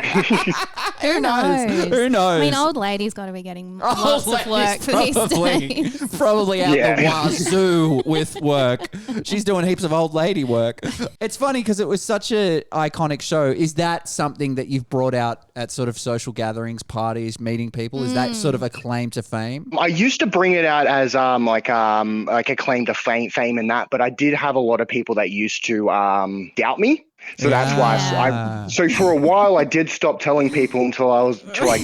Who knows? Who knows? I mean, old lady's got to be getting lots of work for these days. Probably out the wazoo with work. She's doing heaps of old lady work. It's funny because it was such an iconic show. Is that something that you've brought out at sort of social gatherings, parties, meeting people? Is that sort of a claim to fame? I used to bring it out as like a claim to fame and that, but I did have a lot of people that used to doubt me. So that's why. So for a while, I did stop telling people until I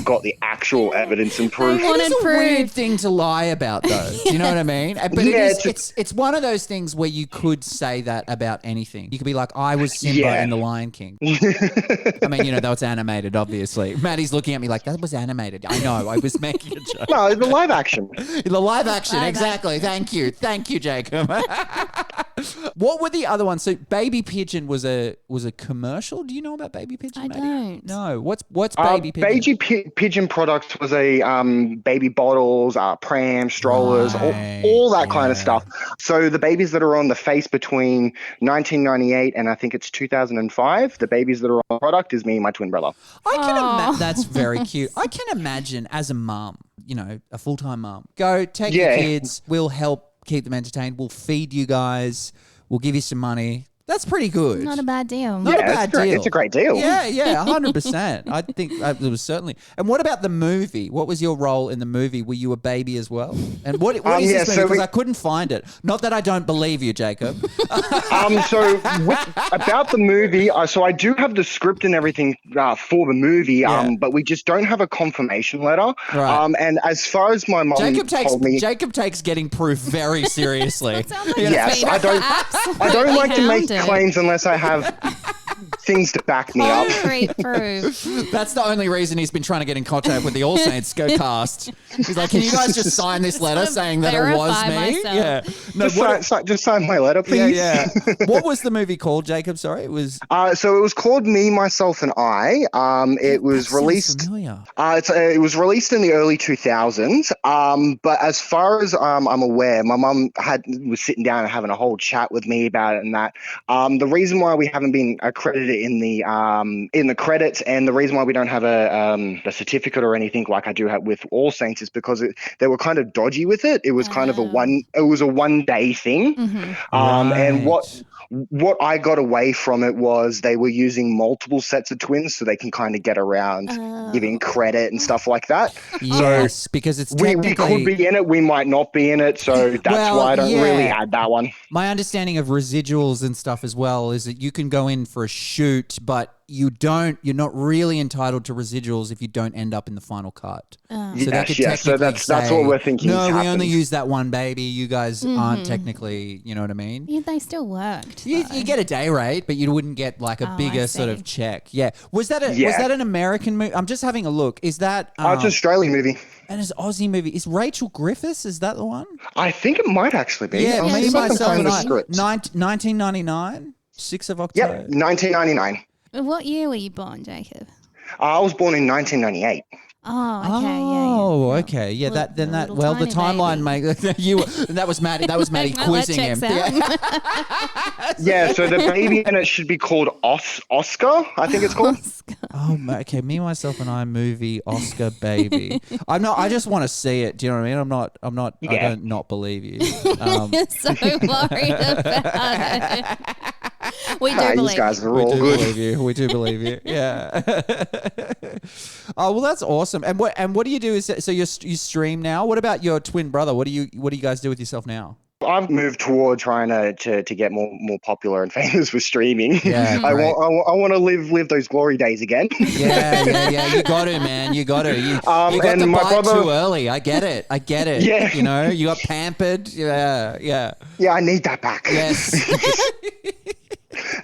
got the actual evidence and proof. It's a weird thing to lie about, though. Do you know what I mean? But it's one of those things where you could say that about anything. You could be like, I was Simba in The Lion King. I mean, that was animated, obviously. Maddie's looking at me like, that was animated. I know, I was making a joke. No, the live action. The live action, exactly. Thank you, Jacob. What were the other ones? So Baby Pigeon was a commercial. Do you know about Baby Pigeon? I don't. No. What's Baby Pigeon? Baby Pigeon products was a baby bottles, prams, strollers, all that kind of stuff. So the babies that are on the face between 1998 and I think it's 2005, the babies that are on the product is me and my twin brother. I can imagine. That's very cute. I can imagine as a mum, a full-time mum, go take your kids. We'll help keep them entertained. We'll feed you guys. We'll give you some money. That's pretty good. Not a bad deal. Not a bad deal. It's a great deal. Yeah, 100%. I think it was certainly. And what about the movie? What was your role in the movie? Were you a baby as well? And what is this movie? Because I couldn't find it. Not that I don't believe you, Jacob. About the movie, so I do have the script and everything for the movie, but we just don't have a confirmation letter. Right. And as far as my mom told me, Jacob takes getting proof very seriously. Yes, I don't like to make claims unless I have things to back me up. Proof. That's the only reason he's been trying to get in contact with the All Saints cast. He's like, can you guys just sign this letter saying that it was me? Myself. Yeah. No, just sign my letter, please. Yeah. What was the movie called, Jacob? Sorry, it was. So it was called Me, Myself, and I. It was released. Familiar. It was released in the early 2000s. But as far as I'm aware, my mum was sitting down and having a whole chat with me about it and that. The reason why we haven't been accredited in the credits and the reason why we don't have a certificate or anything like I do have with All Saints is because they were kind of dodgy with it. It was kind of a one day thing. Mm-hmm. And what I got away from it was they were using multiple sets of twins so they can kind of get around giving credit and stuff like that. Yes, so because it's technically... We could be in it, we might not be in it, so that's why I don't really add that one. My understanding of residuals and stuff as well is that you can go in for a shoot, but you're not really entitled to residuals if you don't end up in the final cut. So that's what we're thinking. No, we only use that one baby. You guys aren't technically, you know what I mean? Yeah, they still worked. You get a day rate, but you wouldn't get like a bigger sort of check. Yeah. Was that an American movie? I'm just having a look. Is that it's an Australian movie. And it's an Aussie movie. Is Rachel Griffiths? Is that the one? I think it might actually be. Yeah, Me, Myself, and I. 1999, 6th of October. Yep, 1999. What year were you born, Jacob? I was born in 1998. Oh, okay. Oh, okay. Yeah, the timeline that was Maddie. That was Maddie quizzing him. Yeah, so the baby in it should be called Oscar, I think it's called. Oh, okay. Me, Myself, and I movie Oscar baby. I just want to see it. Do you know what I mean? I'm not. I don't not believe you. You're so worried about it. We do believe you guys are all good. We do believe you. Yeah. Oh well, that's awesome. And what do you do? So you stream now. What about your twin brother? What do you guys do with yourself now? I've moved toward trying to get more popular and famous with streaming. Yeah, I want to live those glory days again. Yeah. You got to, man. You got to. You got to bite too early. I get it. Yeah. You know, you got pampered. Yeah. Yeah, I need that back. Yes.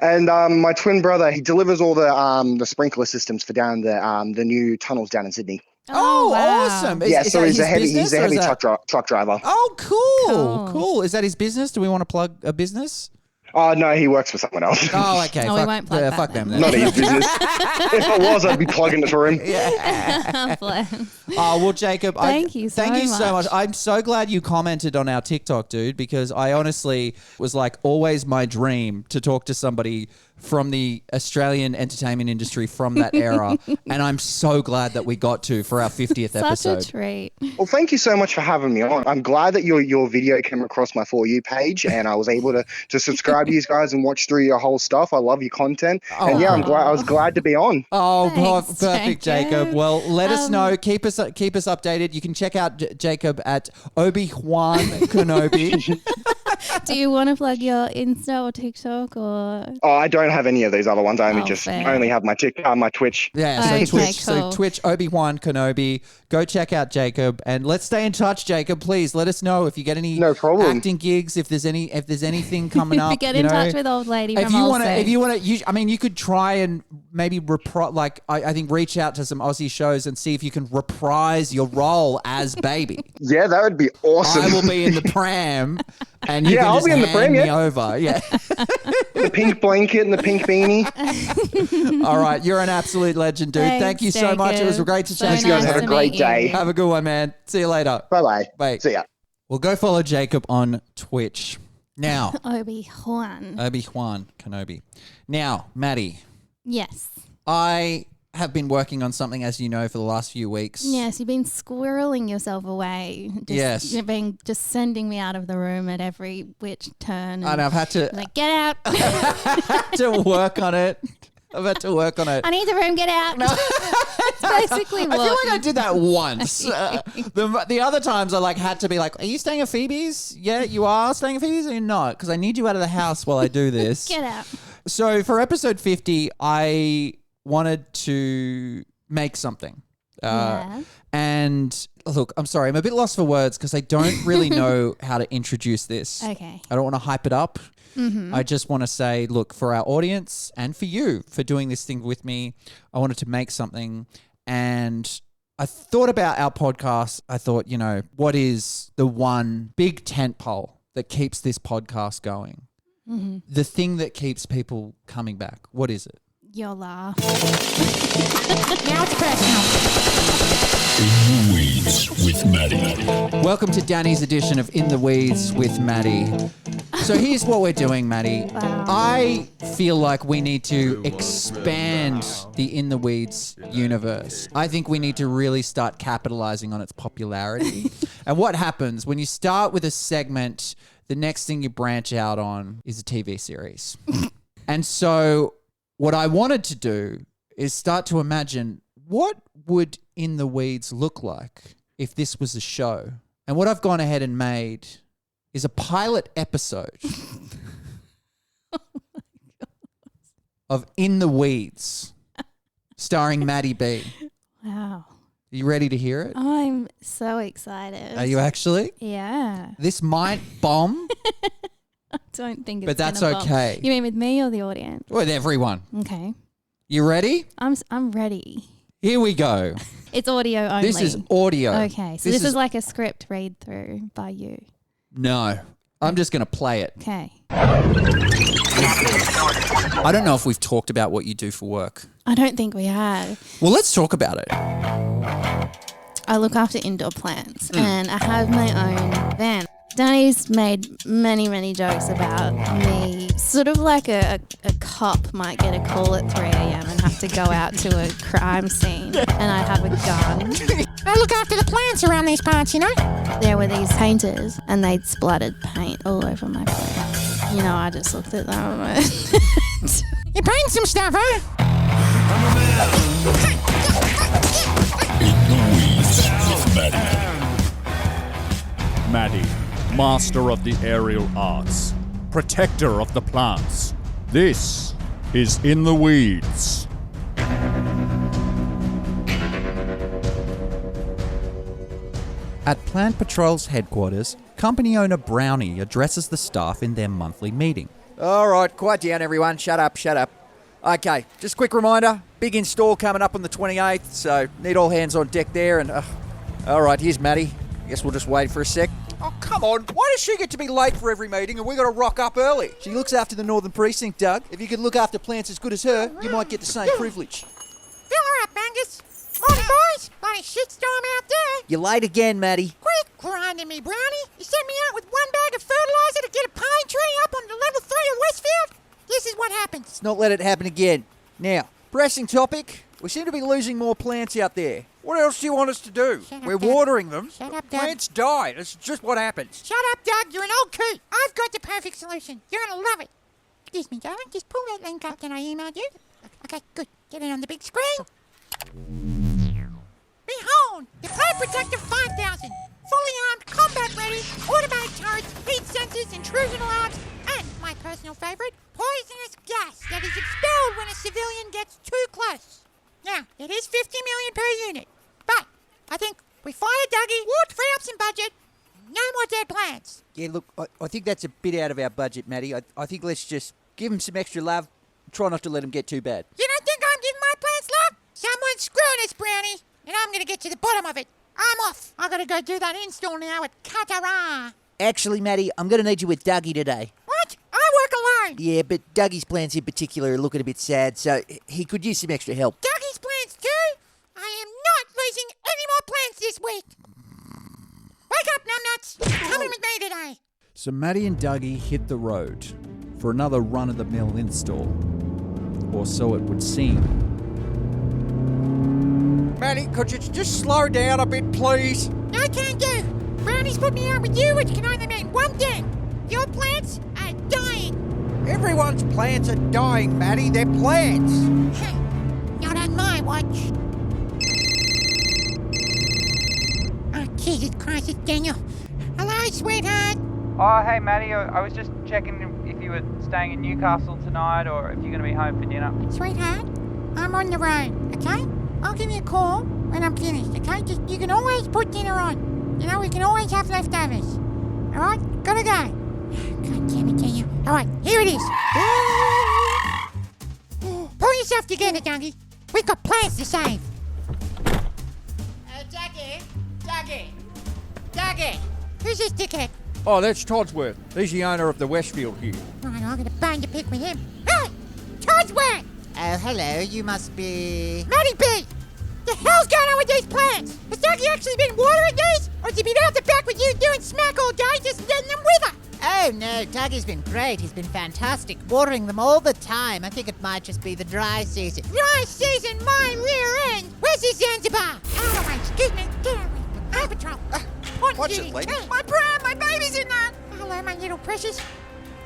And my twin brother, he delivers all the sprinkler systems for down the new tunnels down in Sydney. Oh, wow. Awesome! So he's a heavy truck driver. Oh, cool. Is that his business? Do we want to plug a business? Oh, no, he works for someone else. Oh, okay. We won't plug that. Fuck them then. Not his business. If it was, I'd be plugging it for him. Yeah. Oh, well, Jacob, thank you so much. I'm so glad you commented on our TikTok, dude, because I honestly was like always my dream to talk to somebody from the Australian entertainment industry from that era. And I'm so glad that we got to for our 50th episode. Such a treat. Well, thank you so much for having me on. I'm glad that your video came across my For You page and I was able to subscribe to you guys and watch through your whole stuff. I love your content. And yeah, I was glad to be on. Oh, thanks, perfect, Jacob. Well, let us know. Keep us updated. You can check out Jacob at Obi-Wan Kenobi. Do you want to plug your Insta or TikTok or? Oh, I don't have any of these other ones. I only fair. only have my my Twitch. Yeah, so Okay, Twitch, cool. so Twitch, Obi-Wan Kenobi. Go check out Jacob, and let's stay in touch, Jacob. Please let us know if you get any acting gigs, if there's anything coming up. Get in touch with old lady If from you Old want to, Saints. I mean, you could try and maybe I think reach out to some Aussie shows and see if you can reprise your role as Baby. Yeah, that would be awesome. I will be in the pram, and you can I'll just be in the hand pram, me over. Yeah. The pink blanket and the pink beanie. All right, you're an absolute legend, dude. Thanks, Thank you so much. It was Jacob. great to So chat. You guys nice have a to great meet you. day. Have a good one, man. See you later. Bye-bye. Bye. See ya. Well, go follow Jacob on Twitch. Now, Obi-Wan. Obi-Wan Kenobi. Now, Maddie, Yes. I have been working on something, as you know, for the last few weeks. Yes, you've been squirreling yourself away. Yes. You've been just sending me out of the room at every which turn. And I've had to, Like, get out. to work on it. I've had to work on it. I need the room, get out. It's basically I what. feel like I did that once. The other times I had to be like, are you staying at Phoebe's? Yeah, you are staying at Phoebe's or you're not? Because I need you out of the house while I do this. Get out. So for episode 50, I wanted to make something. Yeah. And look, I'm sorry, I'm a bit lost for words because I don't really know how to introduce this. Okay. I don't want to hype it up. Mm-hmm. I just want to say, look, for our audience and for you for doing this thing with me, I wanted to make something. And I thought about our podcast. I thought, what is the one big tentpole that keeps this podcast going? Mm-hmm. The thing that keeps people coming back. What is it? Your laugh. Now it's personal. In the Weeds with Maddie. Welcome to Danny's edition of In the Weeds with Maddie. So here's what we're doing, Maddie. Wow. I feel like we need to expand the In the Weeds universe. I think we need to really start capitalizing on its popularity. And what happens when you start with a segment, the next thing you branch out on is a TV series. And so what I wanted to do is start to imagine what would In the Weeds look like if this was a show. And what I've gone ahead and made is a pilot episode of In the Weeds starring Maddie B. Wow. Are you ready to hear it? I'm so excited. Are you actually? Yeah. This might bomb I don't think it's But that's gonna bomb. okay. You mean with me or the audience? with everyone. Okay. You ready? I'm ready. Here we go. It's audio only. This is audio. Okay. So this is like a script read through by you. No. I'm just going to play it. Okay. I don't know if we've talked about what you do for work. I don't think we have. Well, let's talk about it. I look after indoor plants and I have my own van. Danny's made many, many jokes about me. Sort of like a cop might get a call at 3 a.m. and have to go out to a crime scene and I have a gun. I look after the plants around these parts, There were these painters and they'd splattered paint all over my plants. I just looked at them and went, You paint some stuff, huh? In the Weeds with Maddie. Maddie, master of the aerial arts, protector of the plants. This is In the Weeds. At Plant Patrol's headquarters, company owner Brownie addresses the staff in their monthly meeting. All right, quiet down, everyone. Shut up. Okay, just a quick reminder, big install coming up on the 28th, so need all hands on deck there. And all right, here's Maddie. Guess we'll just wait for a sec. Oh, come on. Why does she get to be late for every meeting and we got to rock up early? She looks after the Northern Precinct, Doug. If you could look after plants as good as her, you might get the same privilege. Fill her up, Angus. Morning, boys. Bloody shitstorm out there. You're late again, Maddie. Quit grinding me, Brownie. You sent me out with one bag of fertilizer to get a pine tree up on the level 3 of Westfield. This is what happens. Let's not let it happen again. Now, pressing topic. We seem to be losing more plants out there. What else do you want us to do? Shut up, We're Doug. watering them. Shut up, Doug. Plants die. That's just what happens. Shut up, Doug. You're an old coot. I've got the perfect solution. You're going to love it. Excuse me, darling. Just pull that link up that I emailed you. Okay, good. Get it on the big screen. Behold, the Plant Protector 5000. Fully armed, combat ready, automatic turrets, heat sensors, and intrusion alarms, and my personal favourite, poisonous gas that is expelled when a civilian gets too close. Now, it is 50 million per unit, but I think we fire Dougie, free up some budget, no more dead plants. Yeah, look, I think that's a bit out of our budget, Matty. I think let's just give him some extra love. Try not to let him get too bad. You don't think I'm giving my plants love? Someone's screwing us, Brownie, and I'm going to get to the bottom of it. I'm off. I got to go do that install now at Katara. Actually, Matty, I'm going to need you with Dougie today. What? I work alone. Yeah, but Dougie's plans in particular are looking a bit sad, so he could use some extra help. Dougie's plans too? I am not losing any more plants this week. Wake up, numbnuts. Coming with me today. So Maddie and Dougie hit the road for another run-of-the-mill install. Or so it would seem. Matty, could you just slow down a bit, please? No, can do. Brownie's put me out with you, which can only mean one thing. Your plants are dying. Everyone's plants are dying, Matty. They're plants. Not on my watch. Oh, Jesus Christ, it's Daniel. Hello, sweetheart. Oh, hey, Maddie. I was just checking if you were staying in Newcastle tonight or if you're going to be home for dinner. Sweetheart, I'm on the road, okay? I'll give you a call when I'm finished, okay? Just, you can always put dinner on. You know, we can always have leftovers. All right? Gotta go. God damn it, Daniel. All right, here it is. Pull yourself together, Dougie. We've got plans to save. Dougie. Who's this dickhead? Oh, that's Todsworth. He's the owner of the Westfield here. Right, I'm gonna bang to pick with him. Hey! Todsworth! Oh, hello. You must be... Matty B! The hell's going on with these plants? Has Dougie actually been watering these? Or has he been out the back with you doing smack all day just letting them wither? Oh, no. Dougie's been great. He's been fantastic. Watering them all the time. I think it might just be the dry season. Dry season, my rear end! Where's this Zanzibar? Out of the way, excuse me. Get out of the way. Highway Patrol. Watch it, lady. My pram, my baby's in that. Hello, my little precious.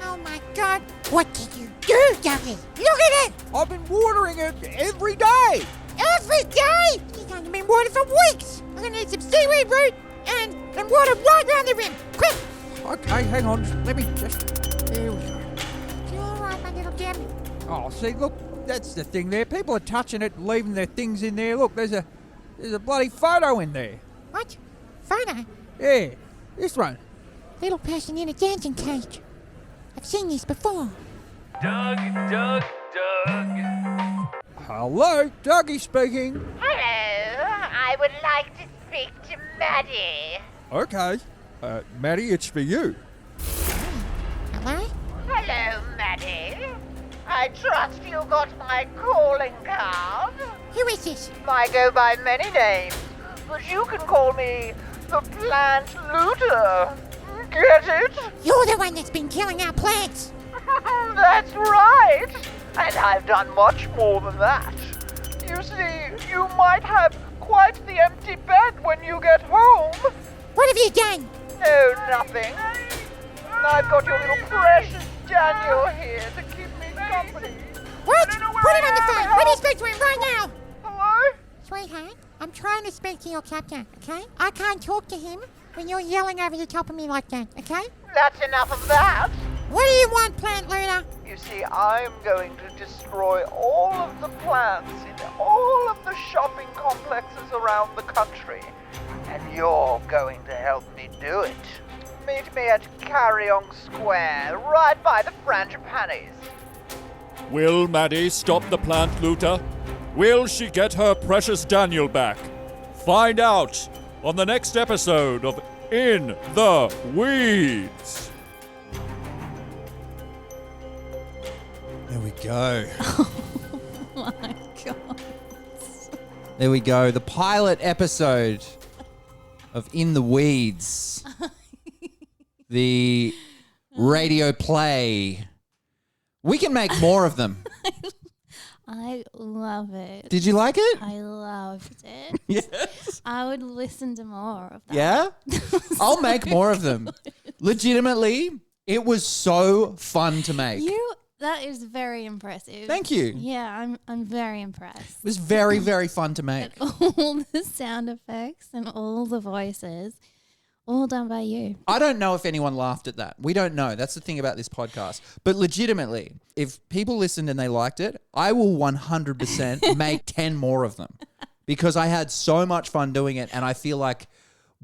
Oh, my God. What did you do, Dougie? Look at it! I've been watering it every day. Every day? You're going to be watered for weeks. I'm going to need some seaweed root and water right round the rim. Quick! Okay, hang on. Let me just... There we go. You all right, my little gem? Oh, see, look, that's the thing there. People are touching it, leaving their things in there. Look, there's a bloody photo in there. What? Photo? Yeah, this one. Little person in a dancing cage. I've seen this before. Doug. Hello, Dougie speaking. Hello, I would like to speak to Maddie. Okay. Maddie, it's for you. Hello? Hello, Maddie. I trust you got my calling card. Who is this? I go by many names, but you can call me the Plant Looter. Get it? You're the one that's been killing our plants. That's right. And I've done much more than that. You see, you might have quite the empty bed when you get home. What have you done? Oh, nothing. I've got your little precious Daniel here to keep me company. What? Put him on the phone. Let me speak to him right now. Hello? Sweetheart, I'm trying to speak to your captain, okay? I can't talk to him when you're yelling over the top of me like that, okay? That's enough of that. What do you want, Plant Looter? You see, I'm going to destroy all of the plants in all of the shopping complexes around the country. And you're going to help me do it. Meet me at Carryong Square, right by the Frangipanis. Will Maddie stop the plant looter? Will she get her precious Daniel back? Find out on the next episode of In the Weeds. There we go. Oh my God. There we go. The pilot episode of In the Weeds. The radio play. We can make more of them. I love it. Did you like it? I loved it. Yes. I would listen to more of that. Yeah? I'll make more of them. Legitimately, it was so fun to make. That is very impressive. Thank you. Yeah, I'm very impressed. It was very, very fun to make. All the sound effects and all the voices. All done by you. I don't know if anyone laughed at that. We don't know. That's the thing about this podcast. But legitimately, if people listened and they liked it, I will 100% make 10 more of them because I had so much fun doing it. And I feel like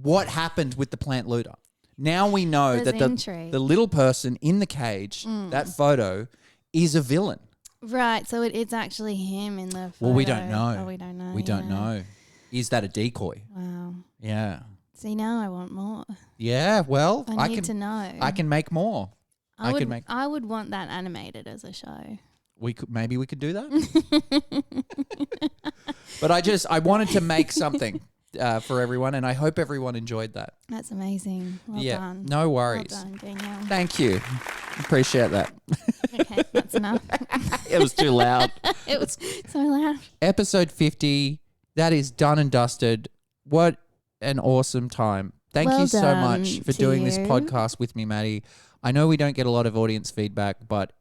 what happened with the plant looter? Now we know There's that the little person in the cage, that photo, is a villain. Right, so it's actually him in the photo. Well, we don't know. Oh, we don't know. We don't know. Is that a decoy? Wow. Yeah. See, now I want more. Yeah, well, I can need to know. I can make more. I would want that animated as a show. Maybe we could do that. But I wanted to make something for everyone, and I hope everyone enjoyed that. That's amazing. Well done. No worries. Well done, Danielle. Thank you. Appreciate that. Okay, that's enough. It was too loud. It was so loud. Episode 50. That is done and dusted. What an awesome time. Thank Well you so done much for to doing this you. podcast with me, Maddie. I know we don't get a lot of audience feedback, but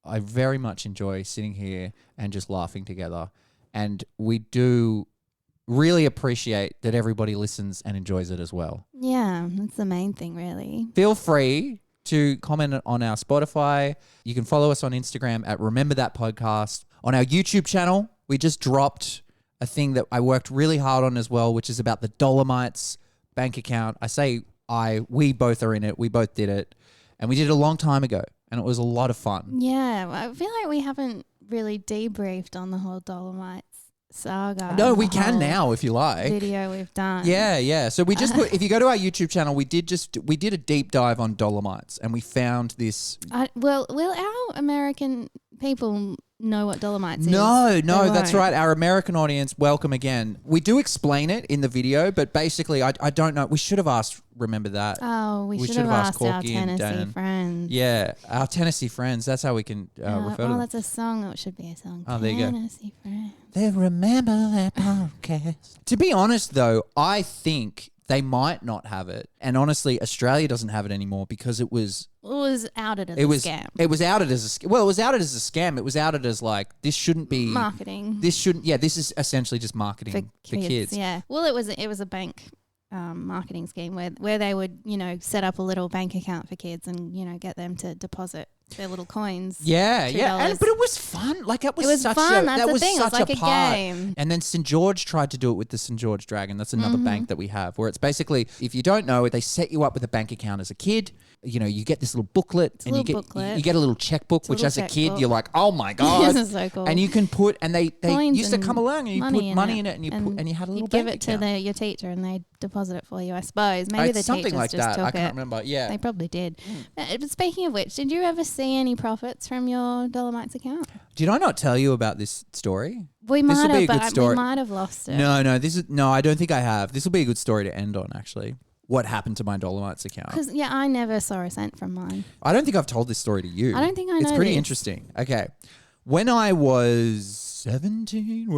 I very much enjoy sitting here and just laughing together. And we do really appreciate that everybody listens and enjoys it as well. Yeah, that's the main thing, really. Feel free to comment on our Spotify. You can follow us on Instagram at Remember That Podcast. On our YouTube channel, we just dropped a thing that I worked really hard on as well, which is about the Dolomites bank account. We both are in it. We both did it. And we did it a long time ago. And it was a lot of fun. Yeah, I feel like we haven't really debriefed on the whole Dolomites saga. No, the we can whole now if you like. Video we've done. Yeah. So we just put, if you go to our YouTube channel, we did a deep dive on Dolomites and we found this. Will our American people know what Dolomites is? No, They that's won't. right. Our American audience, welcome again. We do explain it in the video, but basically, I don't know. We should have asked, remember that. Oh, we should have asked our Corky and Tennessee Dan. friends. Yeah, our Tennessee friends. That's how we can refer to them. that's a song. That should be a song. Oh, there you go. Tennessee friends. They remember that podcast. To be honest, though, I think they might not have it. And honestly, Australia doesn't have it anymore because it was outed as a scam. It was outed as a well, it was outed as a scam. It was outed as like, this shouldn't be Marketing. This is essentially just marketing for kids. Yeah. Well, it was a bank marketing scheme where they would, set up a little bank account for kids and, get them to deposit their little coins. Yeah, $2. But it was fun. Like it was fun. That That's the was thing. It was such like a a part. game. And then St. George tried to do it with the St. George Dragon. That's another bank that we have where it's basically, if you don't know it, they set you up with a bank account as a kid. You get this little booklet You get a little checkbook, which as a kid checkbook. you're like, oh my God. This is so cool. And you can put, and they Coins used to and come along and you put money in it and you had a little you'd give bank it to account. your teacher and they'd deposit it for you, I suppose. Maybe the something teachers like just that. took I it. can't remember. Yeah. They probably did. But speaking of which, did you ever see any profits from your Dolomites account? Did I not tell you about this story? We This might will be a have, good but story. we might have lost it. No, I don't think I have. This will be a good story to end on, actually. What happened to my Dolomites account? Because, I never saw a cent from mine. I don't think I've told this story to you. I don't think I It's know pretty this. interesting. Okay. When I was 17,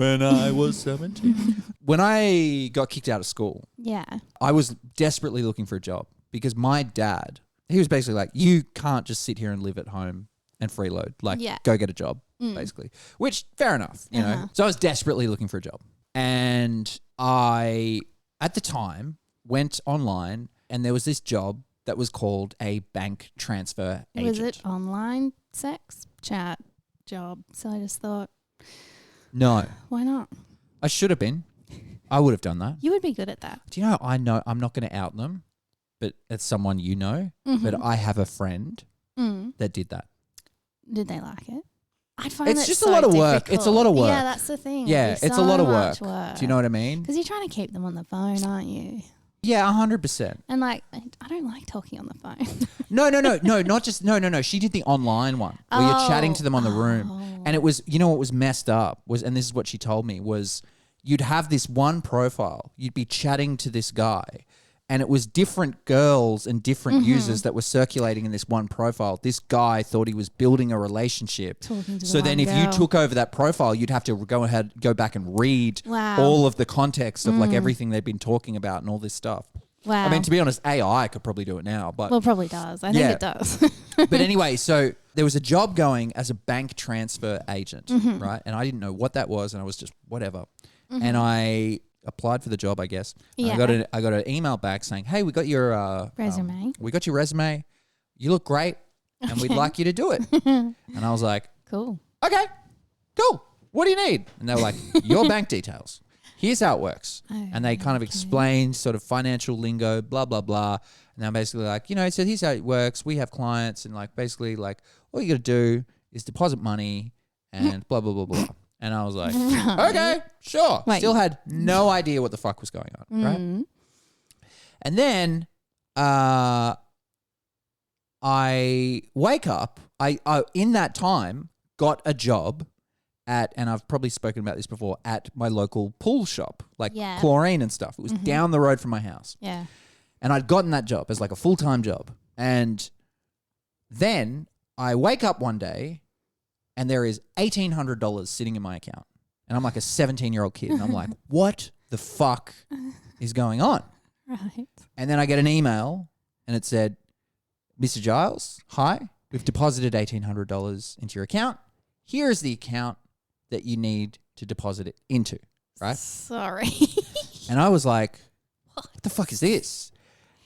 when I got kicked out of school, Yeah. I was desperately looking for a job because my dad, he was basically like, you can't just sit here and live at home and freeload. Like, Yeah. go get a job, basically. Which, fair enough, you know. So I was desperately looking for a job. And I, at the time, went online and there was this job that was called a bank transfer agent. Was it online sex chat job? So I just thought, No, why not? I should have been. I would have done that. You would be good at that. Do you know, I'm not going to out them, but it's someone you know, but I have a friend that did that. Did they like it? I'd find It's it just so a lot of work. difficult. It's a lot of work. Yeah, that's the thing. Yeah, It'd be it's a so lot of much work. Do you know what I mean? Because you're trying to keep them on the phone, aren't you? Yeah, 100%. And I don't like talking on the phone. No, not just, no. She did the online one where you're chatting to them on the room. And it was, what was messed up was, and this is what she told me, was you'd have this one profile, you'd be chatting to this guy, and it was different girls and different users that were circulating in this one profile. This guy thought he was building a relationship. Talking to So the then one if you girl. took over that profile, you'd have to go back and read Wow. all of the context of like everything they've been talking about and all this stuff. Wow. I mean, to be honest, AI could probably do it now, but Well, probably does. I think it does. but anyway, so there was a job going as a bank transfer agent, right? And I didn't know what that was, and I was just whatever. And I applied for the job, I guess. And Yeah. I got an email back saying, "Hey, we got your Resume. we got your resume. You look great, and we'd Okay. like you to do it." And I was like, Cool. "Okay, cool. What do you need?" And they were like, "Your bank details. Here's how it works." And they kind of explained sort of financial lingo, blah, blah, blah. And I'm basically like, so here's how it works. We have clients, and like basically like all you got to do is deposit money and blah, blah, blah, blah. And I was like, Right. okay, sure. Wait. Still had no idea what the fuck was going on, right? Mm. And then I wake up. I in that time got a job at, and I've probably spoken about this before, at my local pool shop, like Yeah. chlorine and stuff. It was down the road from my house. Yeah. And I'd gotten that job as like a full-time job. And then I wake up one day and there is $1,800 sitting in my account. And I'm like a 17-year-old kid. And I'm like, what the fuck is going on? Right. And then I get an email and it said, "Mr. Giles, hi, we've deposited $1,800 into your account. Here is the account that you need to deposit it into," right? Sorry. And I was like, what the fuck is this?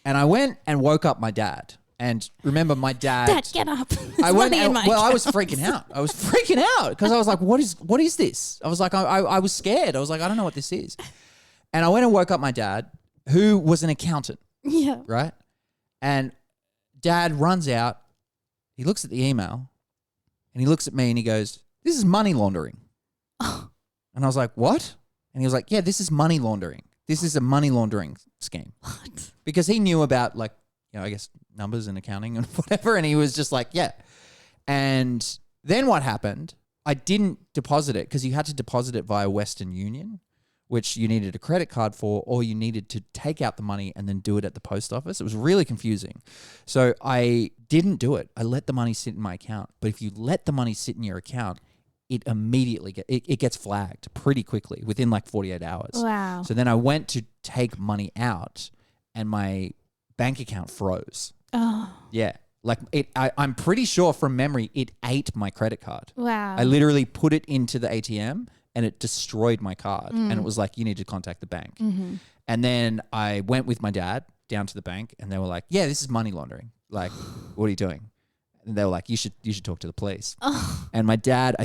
And I went and woke up my dad. And remember, my dad... Dad, get up. I went Money in and, my well, I was account. freaking out. I was freaking out because I was like, what is this? I was like, I was scared. I was like, I don't know what this is. And I went and woke up my dad, who was an accountant, Yeah. right? And Dad runs out. He looks at the email and he looks at me and he goes, "This is money laundering." And I was like, "What?" And he was like, "Yeah, this is money laundering. This is a money laundering scheme." What? Because he knew about, like, I guess numbers and accounting and whatever. And he was just like, yeah. And then what happened, I didn't deposit it because you had to deposit it via Western Union, which you needed a credit card for, or you needed to take out the money and then do it at the post office. It was really confusing. So I didn't do it. I let the money sit in my account. But if you let the money sit in your account, it immediately it gets flagged pretty quickly within like 48 hours. Wow. So then I went to take money out and my bank account froze. Oh. Yeah. Like I'm pretty sure from memory, it ate my credit card. Wow. I literally put it into the ATM and it destroyed my card. Mm. And it was like, you need to contact the bank. Mm-hmm. And then I went with my dad down to the bank and they were like, "Yeah, this is money laundering. Like, what are you doing?" And they were like, you should talk to the police." Oh. And my dad,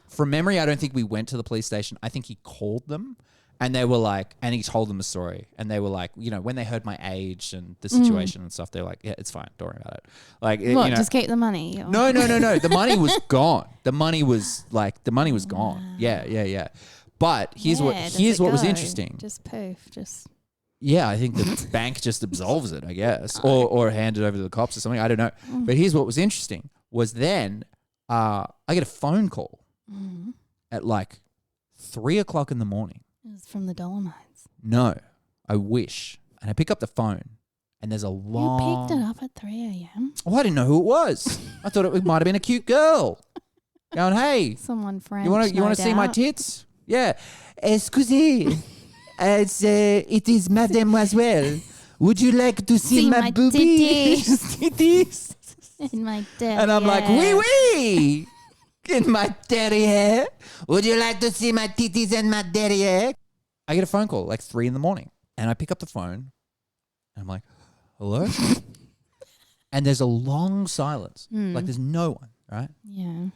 from memory, I don't think we went to the police station. I think he called them and they were like, and he told them a story. And they were like, when they heard my age and the situation and stuff, they were like, "Yeah, it's fine. Don't worry about it." Like, What? Just keep the money? Or? No. The money was gone. The money was gone. Yeah. But here's what was interesting. Just poof. Just. Yeah, I think the bank just absolves it, I guess, or hand it over to the cops or something. I don't know. But here's what was interesting was then I get a phone call at like 3:00 in the morning. It was from the Dolomites. No, I wish. And I pick up the phone and there's a long... You picked it up at 3 a.m.? Oh, I didn't know who it was. I thought it might have been a cute girl going, "Hey, Someone French, you want to see my tits?" Yeah. "Excusez, it is Mademoiselle. Would you like to see my boobies?" Titties. In my derriere. And I'm like, "Oui, oui, in my derriere. Would you like to see my titties and my derriere?" I get a phone call like 3 in the morning and I pick up the phone and I'm like, "Hello?" And there's a long silence. Like there's no one, right? Yeah.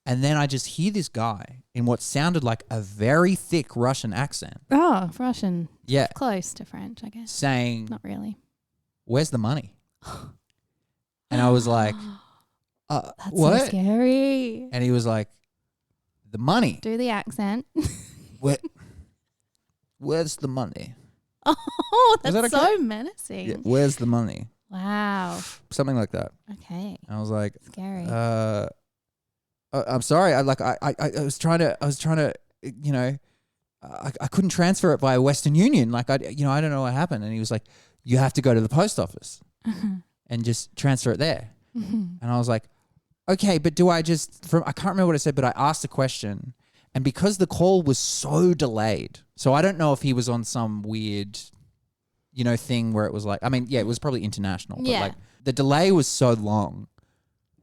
And then I just hear this guy in what sounded like a very thick Russian accent Oh, Russian. Yeah. Close to French, I guess. saying, Not really. "Where's the money?" And I was like, That's what? so scary. And he was like, "The money. Do the accent. Where's the money?" Oh, Is that's that okay? so menacing. Yeah, "Where's the money?" Wow. Something like that. Okay. I was like, Scary. I'm sorry. I was trying to, I couldn't transfer it via Western Union. Like, I don't know what happened. And he was like, "You have to go to the post office and just transfer it there." And I was like, "Okay, but do I just, I can't remember what I said, but I asked a question. And because the call was so delayed, so I don't know if he was on some weird, thing where it was like, it was probably international. But Yeah. like the delay was so long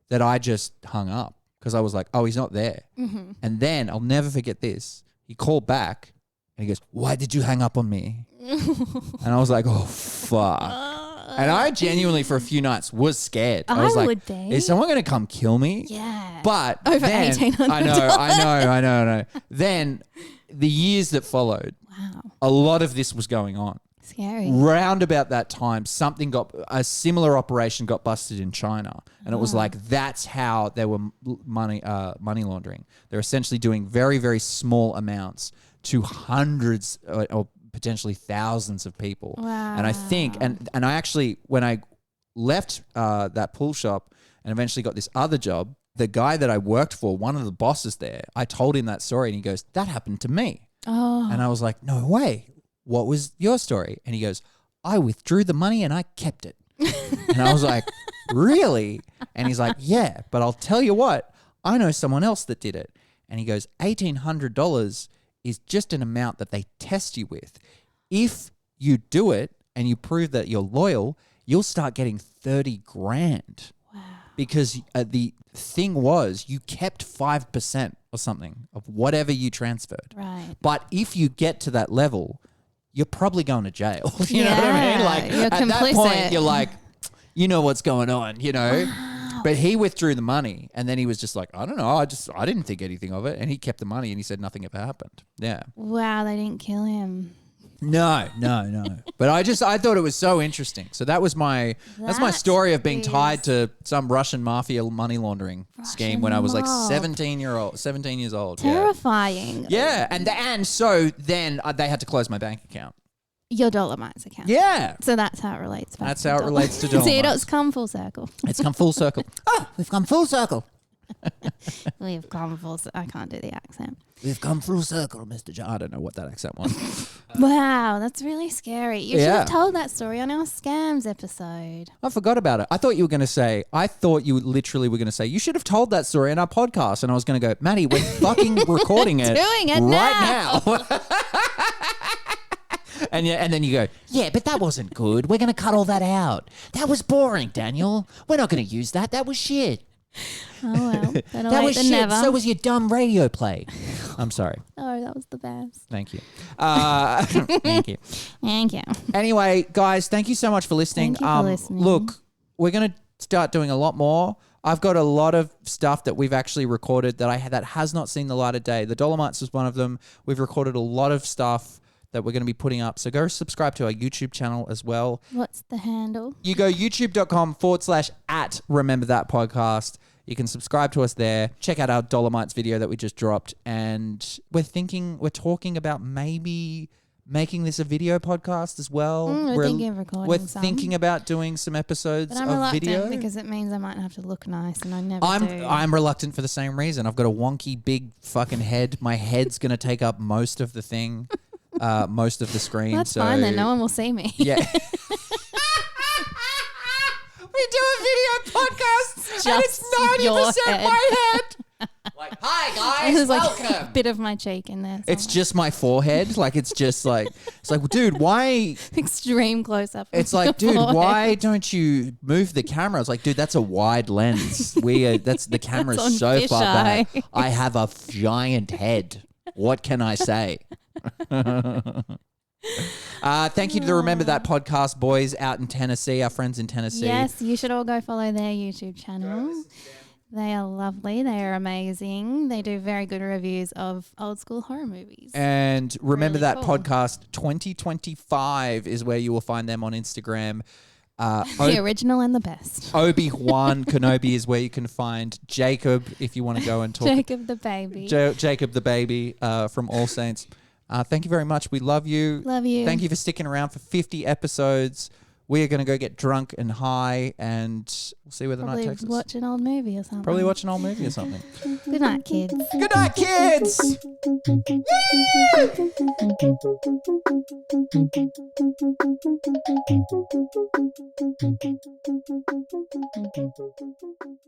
that I just hung up because I was like, "Oh, he's not there." Mm-hmm. And then I'll never forget this. He called back And he goes, why did you hang up on me? And I was like, oh, fuck. And I genuinely, for a few nights, was scared. I was I like, would be. is someone going to come kill me? Yeah. But Over then, $1,800. I know. Then the years that followed, a lot of this was going on. Scary. Round about that time, a similar operation got busted in China, and it was like that's how they were money laundering. They're essentially doing very, very small amounts to hundreds or potentially thousands of people. Wow. And I think, and I actually, when I left that pool shop and eventually got this other job, the guy that I worked for, one of the bosses there, I told him that story, and he goes, "That happened to me." Oh. And I was like, "No way. What was your story?" And he goes, "I withdrew the money and I kept it." And I was like, "Really?" And he's like, "Yeah, but I'll tell you what, I know someone else that did it." And he goes, $1,800 is just an amount that they test you with. If you do it and you prove that you're loyal, you'll start getting 30 grand. Wow. Because the thing was, you kept 5% or something of whatever you transferred. Right. But if you get to that level, you're probably going to jail. You know what I mean? Like you're at complicit. that point, you're like, you know what's going on, you know? But he withdrew the money, and then he was just like, I don't know, I didn't think anything of it. And he kept the money, and he said nothing ever happened. Yeah. Wow, they didn't kill him. No. But I thought it was so interesting. So that's my story of being tied to some Russian mafia money laundering scheme when I was like mob. 17 years old. Terrifying. Yeah. And so then they had to close my bank account. Your Dolomites account. Yeah. So that's how it relates back That's to how it relates to Dolomites. See, it's come full circle. It's come full circle. Oh, we've come full circle. We've come full circle. I can't do the accent. We've come full circle, Mr. John. I don't know what that accent was. Wow, that's really scary. You should have told that story on our scams episode. I forgot about it. I thought you literally were going to say, you should have told that story in our podcast. And I was going to go, Maddie, we're fucking recording it Doing it right now. And then you go, yeah, but that wasn't good. We're going to cut all that out. That was boring, Daniel. We're not going to use that. That was shit. Oh, well. That was shit. Never. So was your dumb radio play. I'm sorry. Oh, that was the best. Thank you. Thank you. Thank you. Anyway, guys, thank you so much for listening. Thank you for listening. Look, we're going to start doing a lot more. I've got a lot of stuff that we've actually recorded that has not seen the light of day. The Dolomites was one of them. We've recorded a lot of stuff that we're going to be putting up. So go subscribe to our YouTube channel as well. What's the handle? You go youtube.com/@RememberThatPodcast. You can subscribe to us there. Check out our Dolomites video that we just dropped. And we're talking about maybe making this a video podcast as well. We're thinking of recording We're some. thinking about doing some episodes But I'm of reluctant video. because it means I might have to look nice, and I never do. I'm reluctant for the same reason. I've got a wonky big fucking head. My head's going to take up most of the thing. Most of the screen. That's so fine then. No one will see me. Yeah. We do a video podcast and it's 90% my head. Like, hi guys, There's welcome. like a bit of my cheek in there. It's just my forehead. Like it's like, dude, why? Extreme close up. It's like, dude, why don't you move the camera? It's like, dude, that's a wide lens. The camera's That's on so far fisheye. back. I have a giant head. What can I say? Thank you to the Remember That podcast boys out in Tennessee, our friends in Tennessee. Yes, you should all go follow their YouTube channel. They are lovely. They are amazing. They do very good reviews of old school horror movies. And Remember Really That cool. podcast 2025 is where you will find them on Instagram. The original and the best. Obi-Wan Kenobi is where you can find Jacob if you want to go and talk. Jacob the baby. Jacob the baby from All Saints. Thank you very much. We love you. Love you. Thank you for sticking around for 50 episodes. We are going to go get drunk and high, and we'll see where the Probably night takes us. watch an old movie or something. Probably watch an old movie or something. Good night, kids. Good night, kids. Yay!